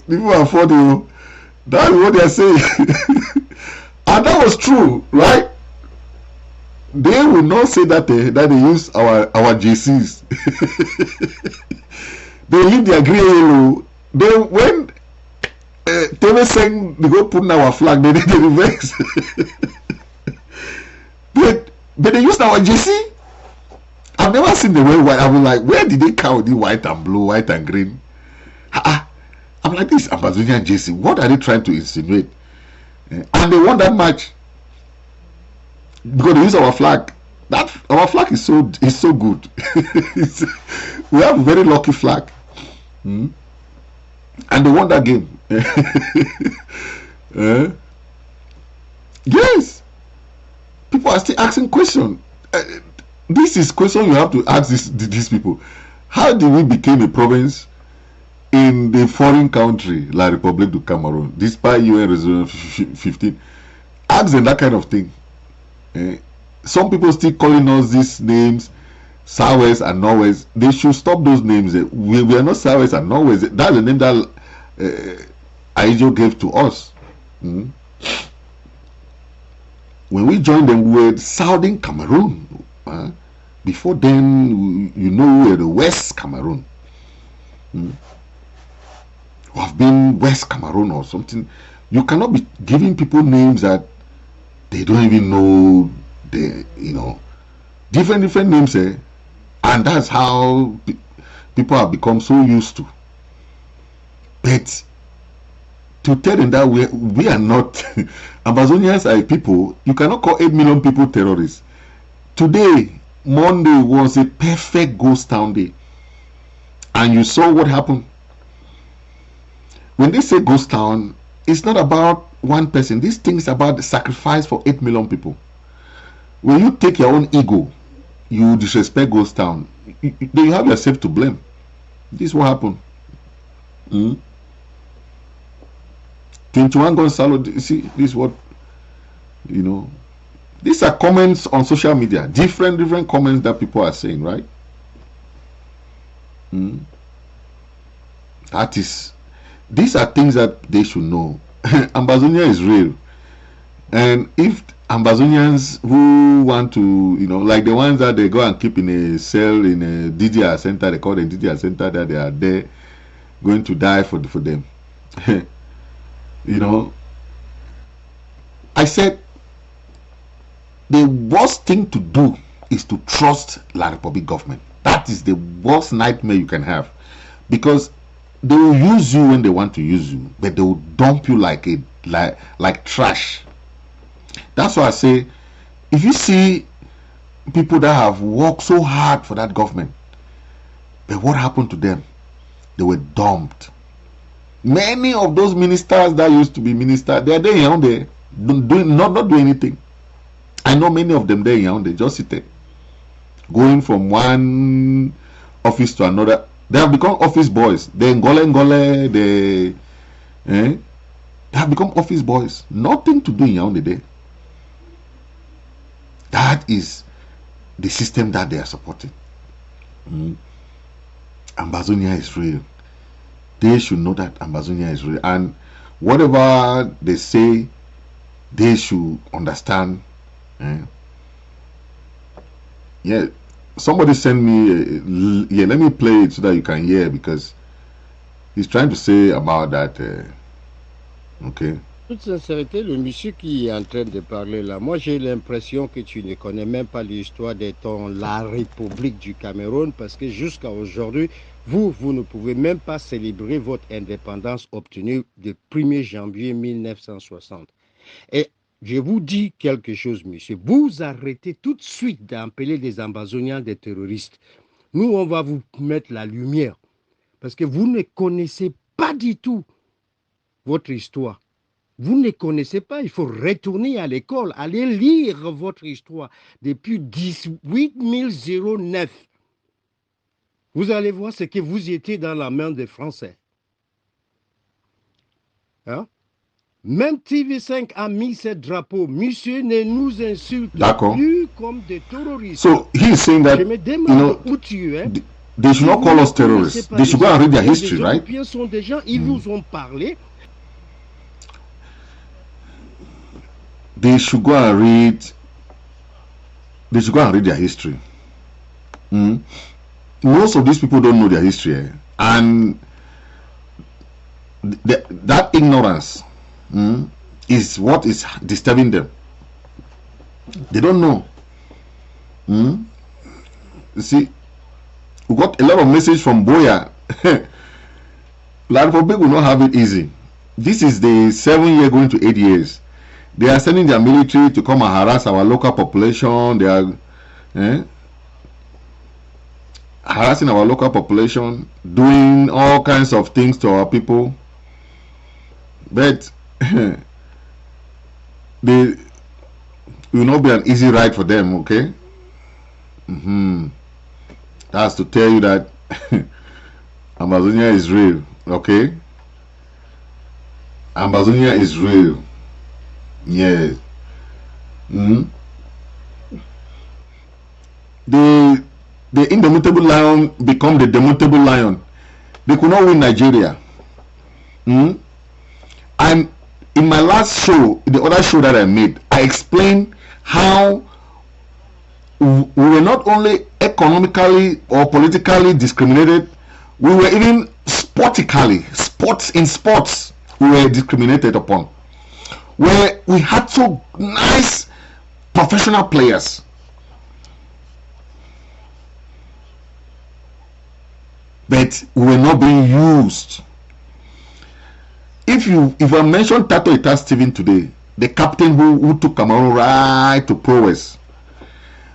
People are funny. That's what they are saying. And that was true, right? They will not say that they use our JCs. They leave their green yellow. Then when TV5 they go put in our flag, they reverse. but they used our JC. I've never seen the way white. I was like, where did they count the white and blue, white and green? I'm like, this Ambazonian JC, what are they trying to insinuate? And they won that match because they use our flag. That our flag is so good. We have a very lucky flag, and they won that game. Yes, people are still asking questions. This is question you have to ask these people. How did we become a province in the foreign country, La République du Cameroon, despite UN Resolution 15? Ask them that kind of thing. Some people still calling us these names, Southwest and Northwest. They should stop those names. We are not Southwest and Northwest. That's the name that Aijo gave to us. When we joined them, we were Southern Cameroon. Before then, you know, we were the West Cameroon. We have been West Cameroon or something. You cannot be giving people names that they don't even know. They, different names, and that's how people have become so used to. But to tell them that we are not Ambazonians are people. You cannot call 8 million people terrorists. Today, Monday, was a perfect ghost town day, and you saw what happened. When they say ghost town, it's not about one person. This thing is about the sacrifice for 8 million people. When you take your own ego, you disrespect ghost town, then you have yourself to blame. This is what happened. 21 Gonzalo, see, this is what, these are comments on social media, different comments that people are saying, right? These are things that they should know. Ambazonia is real, and if Ambazonians who want to, like the ones that they go and keep in a cell in a DDR center, they call it a DDR center, that they are there going to die for them. I said, the worst thing to do is to trust La Republic government. That is the worst nightmare you can have, because they will use you when they want to use you, but they will dump you like trash. That's why I say, if you see people that have worked so hard for that government, but what happened to them? They were dumped. Many of those ministers that used to be ministers, they are there around there, not doing anything. I know many of them there around there, just sitting, going from one office to another. They have become office boys. They they have become office boys. Nothing to do in Yaoundé there. That is the system that they are supporting. Ambazonia is real. They should know that Ambazonia is real. And whatever they say, they should understand. Yeah. Somebody send me, yeah, let me play it so that you can hear, because he's trying to say about that. Okay. Toute sincérité, le monsieur qui est en train de parler là, moi j'ai l'impression que tu ne connais même pas l'histoire de la République du Cameroun, parce que jusqu'à aujourd'hui, vous ne pouvez même pas célébrer votre indépendance obtenue le 1er janvier 1960. Et je vous dis quelque chose, monsieur. Vous arrêtez tout de suite d'appeler des Ambazoniens des terroristes. Nous, on va vous mettre la lumière. Parce que vous ne connaissez pas du tout votre histoire. Vous ne connaissez pas. Il faut retourner à l'école, aller lire votre histoire depuis 1809. Vous allez voir ce que vous étiez dans la main des Français. Hein? Même TV5 a mis ce drapeau. Monsieur ne nous insulte plus comme des terroristes. So he's saying that, they should not call us terrorists. They should go and read their history, right? Sont des gens, ils vous ont parlé. They should go and read. They should go and read their history. Most of these people don't know their history, and that ignorance is what is disturbing them. They don't know. You see, we got a lot of message from Boya. A lot of people will not have it easy. This is the 7 year going to 8 years. They are sending their military to come and harass our local population. They are harassing our local population, doing all kinds of things to our people. But they will not be an easy ride for them, okay? That's to tell you that Ambazonia is real, okay? Ambazonia is real. Yes. The indomitable lion become the demutable lion. They could not win Nigeria. And in my last show, the other show that I made, I explained how we were not only economically or politically discriminated, we were even in sports we were discriminated upon, where we had so nice professional players. But we were not being used. If I mention Tato Ita Steven today, the captain who took Cameroon right to prowess,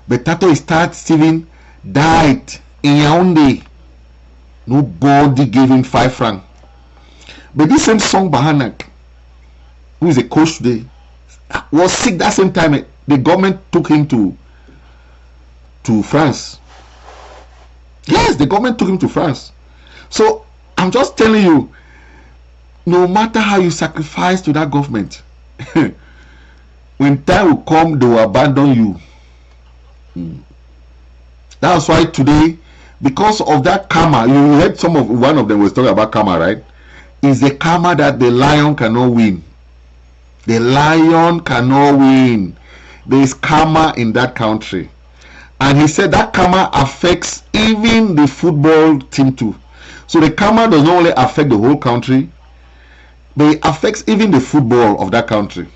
but Tato Ita Steven died in Yaoundé. Nobody gave him 5 francs. But this same Song Bahanak, who is a coach today, was sick that same time. The government took him to France. Yes, the government took him to France. So I'm just telling you, no matter how you sacrifice to that government, when time will come, they will abandon you. That's why today, because of that karma, you heard one of them was talking about karma, right? Is the karma that the lion cannot win. The lion cannot win. There is karma in that country. And he said that karma affects even the football team too. So the karma does not only affect the whole country, but it affects even the football of that country.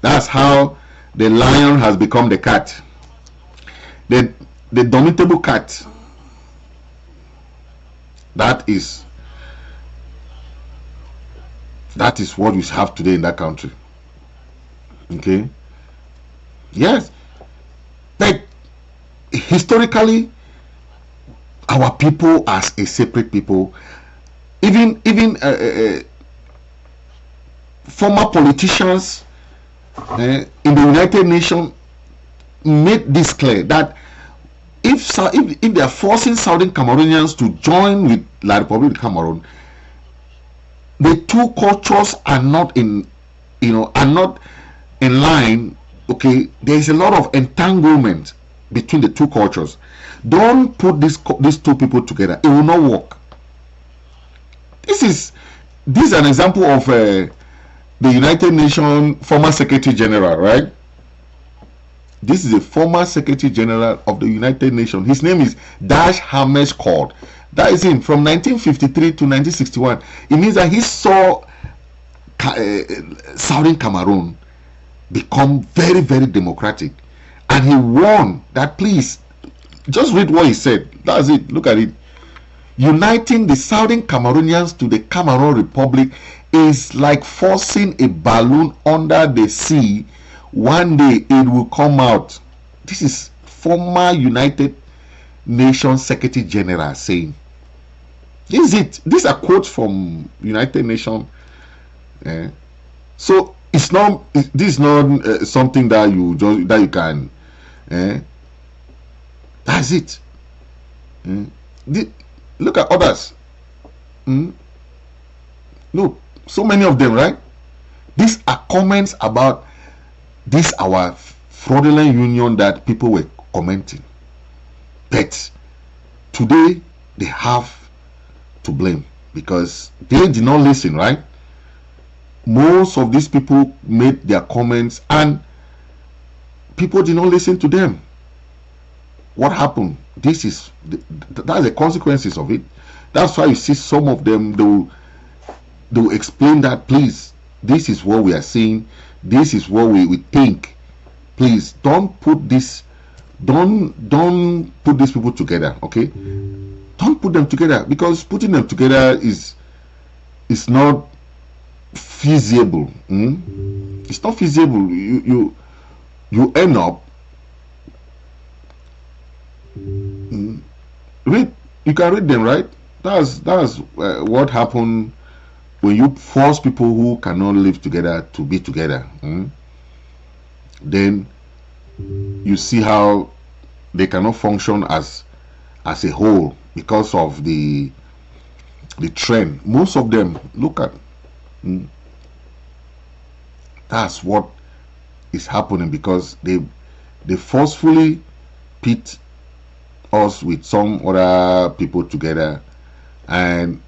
That's how the lion has become the cat. The domitable cat. That is what we have today in that country. Okay. Yes. Like historically, our people as a separate people, even former politicians in the United Nations made this clear that if they are forcing Southern Cameroonians to join with La Republic of Cameroon, the two cultures are not in line. Okay, there is a lot of entanglement between the two cultures. Don't put these two people together. It will not work. This is an example of the United Nations former Secretary General, right? This is a former Secretary General of the United Nations. His name is Dash Hammarskjöld. That is him from 1953 to 1961. It means that he saw Southern Cameroon become very, very democratic, and he warned that, please, just read what he said. That's it. Look at it. Uniting the Southern Cameroonians to the Cameroon Republic is like forcing a balloon under the sea. One day it will come out. This is former United Nations Secretary General saying. This is it. These are quotes from United Nations. So it's not. This is not something that you can. That's it. Look at others. Look, so many of them, right? These are comments about this our fraudulent union that people were commenting. But today they have to blame because they did not listen, right? Most of these people made their comments and people did not listen to them. What happened? That's the consequences of it. That's why you see some of them, they'll explain that, please, this is what we are seeing, this is what we think. Please don't put these people together, okay? Don't put them together, because putting them together is not feasible. It's not feasible. You end up you can read them, right? That's what happened when you force people who cannot live together to be together. Then you see how they cannot function as a whole because of the trend. Most of them, look at that's what is happening, because they forcefully pit us with some other people together, and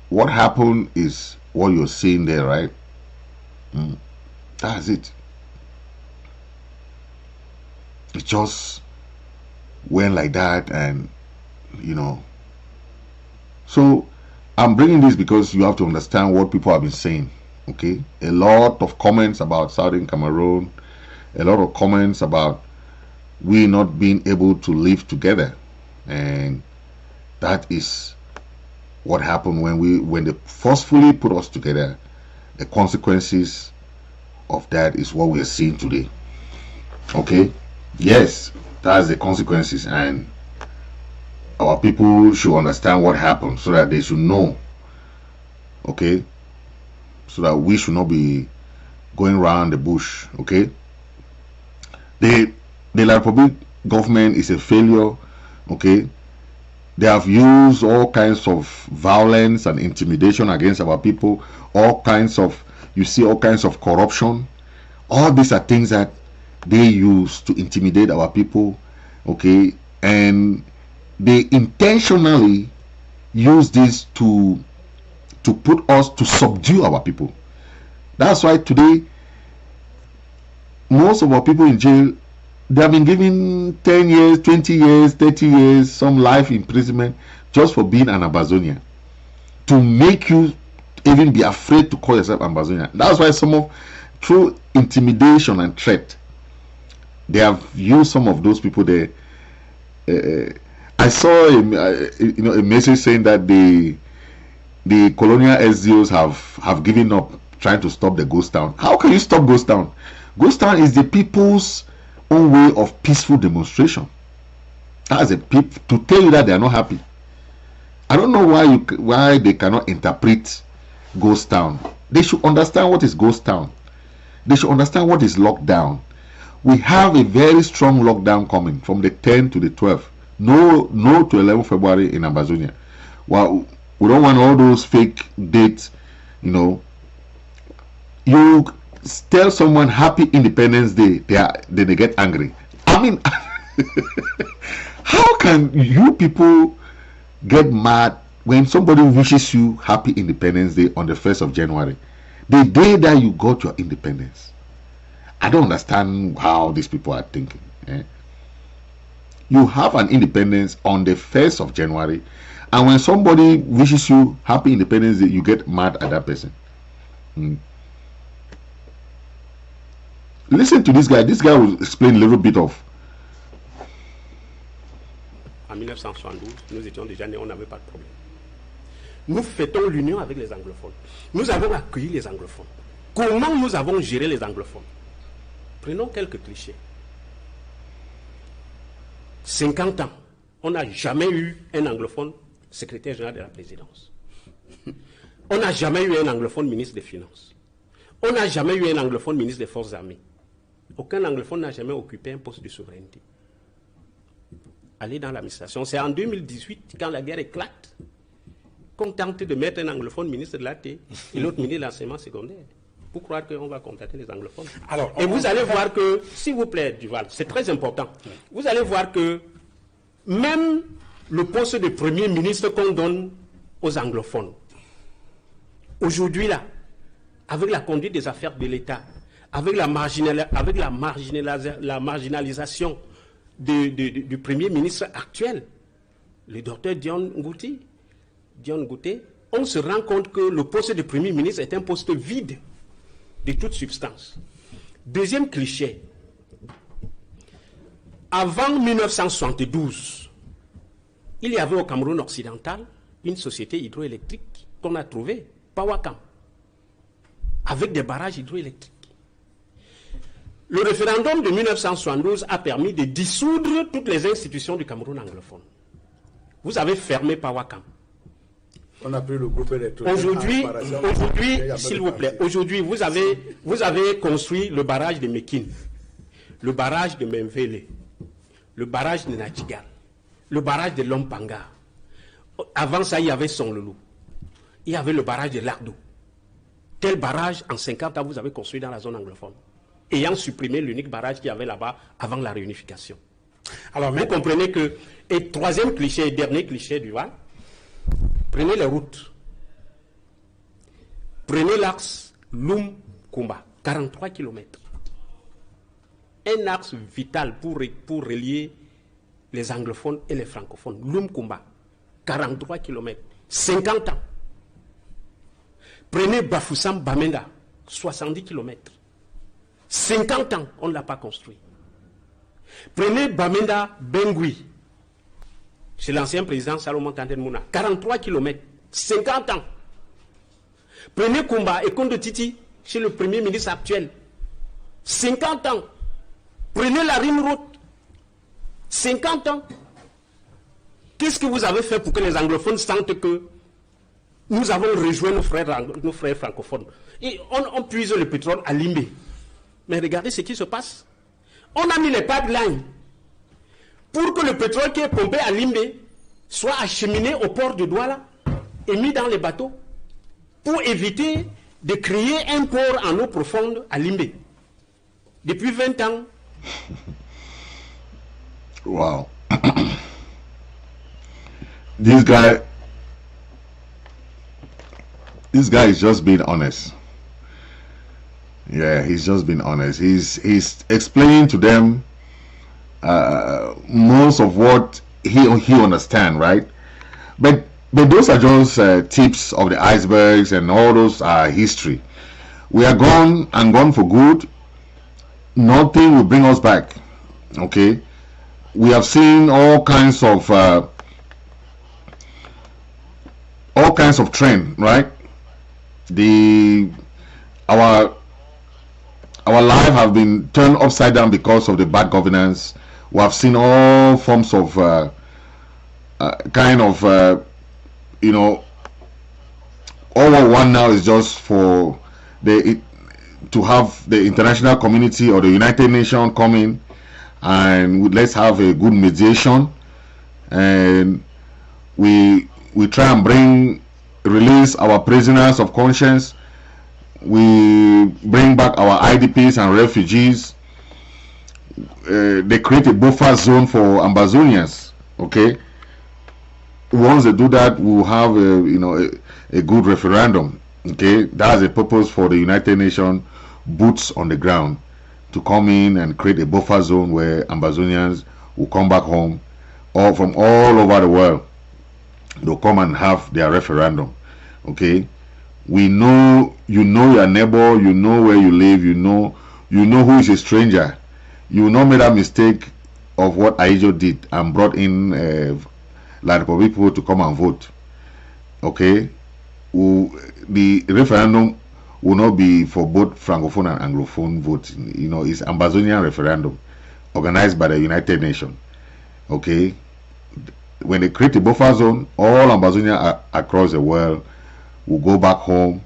what happened is what you're seeing there, right? That's it. It just went like that, and so I'm bringing this because you have to understand what people have been saying. Okay, a lot of comments about Southern Cameroon, a lot of comments about we not being able to live together, and that is what happened when they forcefully put us together. The consequences of that is what we are seeing today. Okay, yes, that's the consequences, and our people should understand what happened so that they should know. Okay, so that we should not be going around the bush. Okay, the La Republic government is a failure. Okay, they have used all kinds of violence and intimidation against our people, all kinds of corruption. All these are things that they use to intimidate our people. Okay, and they intentionally use this to put us to subdue our people. That's why today most of our people in jail, they have been given 10 years, 20 years, 30 years, some life imprisonment just for being an Ambazonian, to make you even be afraid to call yourself Ambazonian. That's why some of through intimidation and threat. They have used some of those people there. I saw a message saying that the colonial SDOs have given up trying to stop the ghost town. How can you stop ghost town? Ghost town is the people's own way of peaceful demonstration. That's to tell you that they are not happy. I don't know why they cannot interpret ghost town. They should understand what is ghost town. They should understand what is lockdown. We have a very strong lockdown coming from the 10th to the 12th. No to 11 February in Ambazonia. Well, we don't want all those fake dates, you know. You tell someone Happy Independence Day, they get angry. I mean, how can you people get mad when somebody wishes you Happy Independence Day on the 1st of January, the day that you got your independence? I don't understand how these people are thinking. You have an independence on the 1st of January, and when somebody wishes you Happy Independence Day, you get mad at that person. Listen to this guy. This guy will explain a little bit of. En 1972, nous étions déjà nés, on n'avait pas de problème. Nous fêtons l'union avec les anglophones. Nous avons accueilli les anglophones. Comment nous avons géré les anglophones? Prenons quelques clichés. 50 ans, on n'a jamais eu un anglophone secrétaire général de la présidence. On n'a jamais eu un anglophone ministre des Finances. On n'a jamais eu un anglophone ministre des Forces armées. Aucun anglophone n'a jamais occupé un poste de souveraineté. Allez dans l'administration. C'est en 2018, quand la guerre éclate, qu'on tente de mettre un anglophone ministre de l'AT et l'autre ministre de l'enseignement secondaire. Pour croire qu'on va contacter les anglophones. Alors, et vous allez voir que, s'il vous plaît, Duval, c'est très important. Vous allez voir que même le poste de Premier ministre qu'on donne aux anglophones, aujourd'hui là, avec la conduite des affaires de l'État, avec la marginalisation du Premier ministre actuel, le docteur Dion Ngouté, on se rend compte que le poste de Premier ministre est un poste vide de toute substance. Deuxième cliché. Avant 1972, il y avait au Cameroun occidental une société hydroélectrique qu'on a trouvée, Pawakam, avec des barrages hydroélectriques. Le référendum de 1972 a permis de dissoudre toutes les institutions du Cameroun anglophone. Vous avez fermé Pawakam. On a pris le groupe électrique. Aujourd'hui, s'il vous plaît, aujourd'hui, vous avez construit le barrage de Mekin, le barrage de Memvele, le barrage de Nachigal, le barrage de Lompanga. Avant ça, il y avait Sonloulou. Il y avait le barrage de Lardou. Quel barrage, en 50 ans, vous avez construit dans la zone anglophone, ayant supprimé l'unique barrage qu'il y avait là-bas avant la réunification. Alors, vous comprenez que, et troisième cliché, et dernier cliché du Val, prenez les routes. Prenez l'axe Loum-Kumba, 43 km. Un axe vital pour relier les anglophones et les francophones. Loum-Kumba, 43 km, 50 ans. Prenez Bafoussam-Bamenda, 70 km. 50 ans, on ne l'a pas construit. Prenez Bamenda-Bengui, chez l'ancien président Salomon Kanten Mouna, 43 km, 50 ans. Prenez Kumba et Kondo Titi, chez le premier ministre actuel, 50 ans. Prenez la Rim Route, 50 ans. Qu'est-ce que vous avez fait pour que les anglophones sentent que nous avons rejoint nos frères francophones? Et on puise le pétrole à Limbé. Mais regardez ce qui se passe. On a mis les pipelines pour que le pétrole qui est pompé à Limbé soit acheminé au port de Douala et mis dans les bateaux pour éviter de créer un port en eau profonde à Limbé. Depuis 20 ans. Wow. This guy is just being honest. Yeah, he's just being honest. He's explaining to them most of what he understands, right? But those are just tips of the icebergs, and all those are history. we are gone and gone for good. Nothing will bring us back. Okay, we have seen all kinds of trend, right? Our life have been turned upside down because of the bad governance. We have seen all forms of you know, all we want now is just for to have the international community or the United Nations come in and let's have a good mediation, and we try and release our prisoners of conscience. We bring back our IDPs and refugees. They create a buffer zone for Ambazonians. Okay, once they do that, we'll have a good referendum. Okay, that's the purpose for the United Nations boots on the ground to come in and create a buffer zone where Ambazonians will come back home, or from all over the world. They'll come and have their referendum. Okay, we know, you know your neighbor, you know where you live, you know who is a stranger. You will not make that mistake of what Aijo did and brought in like people to come and vote. Okay, the referendum will not be for both francophone and anglophone voting. You know, it's Ambazonian referendum organized by the United Nations. Okay, when they create a buffer zone, all Ambazonia across the world will go back home.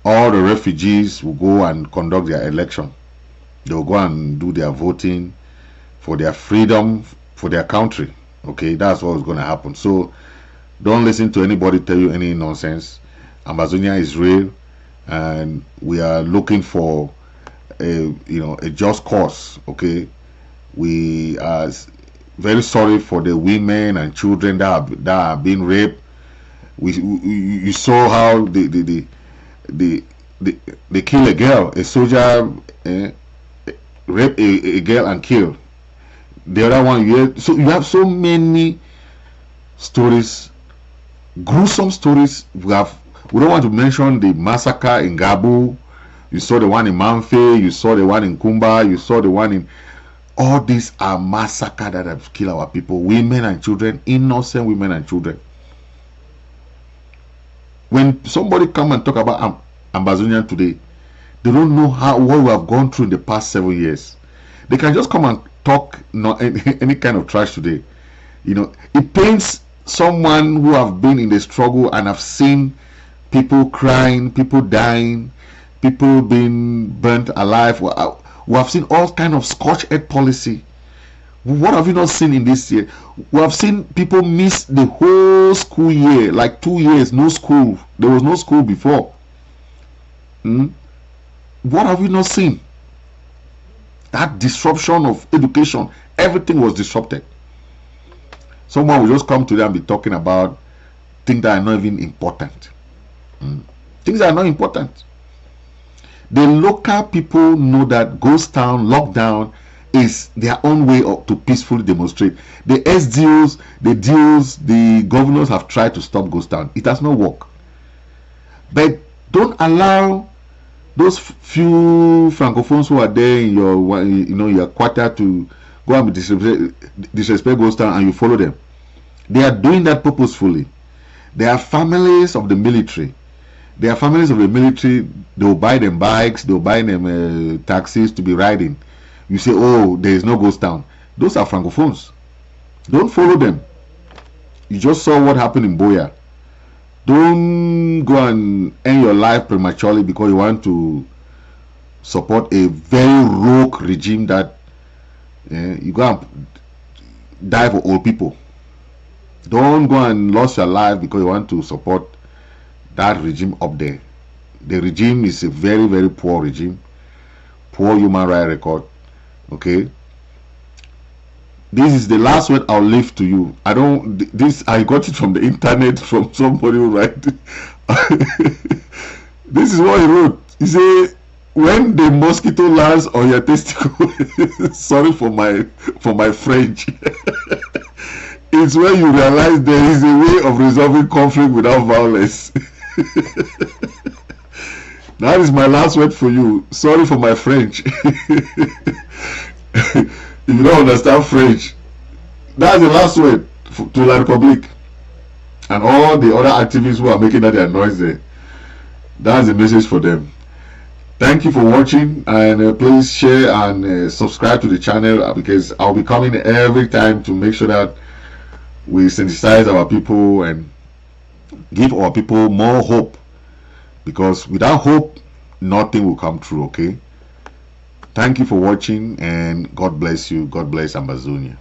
All the refugees will go and conduct their election. They'll go and do their voting for their freedom, for their country. Okay, that's what's going to happen. So don't listen to anybody tell you any nonsense. Ambazonia is real, and we are looking for a just cause. Okay, we are very sorry for the women and children that are being raped. You saw how they kill a girl, a soldier rape a girl and kill. The other one, so you have so many stories, gruesome stories. We don't want to mention the massacre in Gabu. You saw the one in Manfe, you saw the one in Kumba, you saw the one in... All these are massacres that have killed our people, women and children, innocent women and children. When somebody come and talk about Ambazonian today, they don't know what we have gone through in the past 7 years. They can just come and talk any kind of trash today. You know, it pains someone who have been in the struggle and have seen people crying, people dying, people being burnt alive. We have seen all kind of scorched earth policy. What have you not seen in this year? We have seen people miss the whole school year, like 2 years, no school. There was no school before. What have we not seen? That disruption of education, everything was disrupted. Someone will just come to them and be talking about things that are not even important. Things that are not important. The local people know that ghost town, lockdown is their own way to peacefully demonstrate. The SDOs, the DOs, the governors have tried to stop ghost town. It has not worked. But don't allow those few francophones who are there in your quarter to go and disrespect ghost town, and you follow them. They are doing that purposefully. They are families of the military. They are families of the military. They will buy them bikes, they will buy them taxis to be riding. You say, oh, there is no ghost town. Those are francophones. Don't follow them. You just saw what happened in Boya. Don't go and end your life prematurely because you want to support a very rogue regime that you go and die for old people. Don't go and lose your life because you want to support that regime up there. The regime is a very, very poor regime, poor human rights record. Okay, this is the last word I'll leave to you. I got it from the internet, from somebody who wrote it. This is what he wrote. He said, when the mosquito lands on your testicle, sorry for my French, it's when you realize there is a way of resolving conflict without violence. That is my last word for you. Sorry for my French. If you don't understand French, that's the last word to La République and all the other activists who are making that their noise there. That's the message for them. Thank you for watching, and please share and subscribe to the channel, because I'll be coming every time to make sure that we sensitize our people and give our people more hope, because without hope nothing will come true. Okay, thank you for watching, and God bless you. God bless Ambazonia.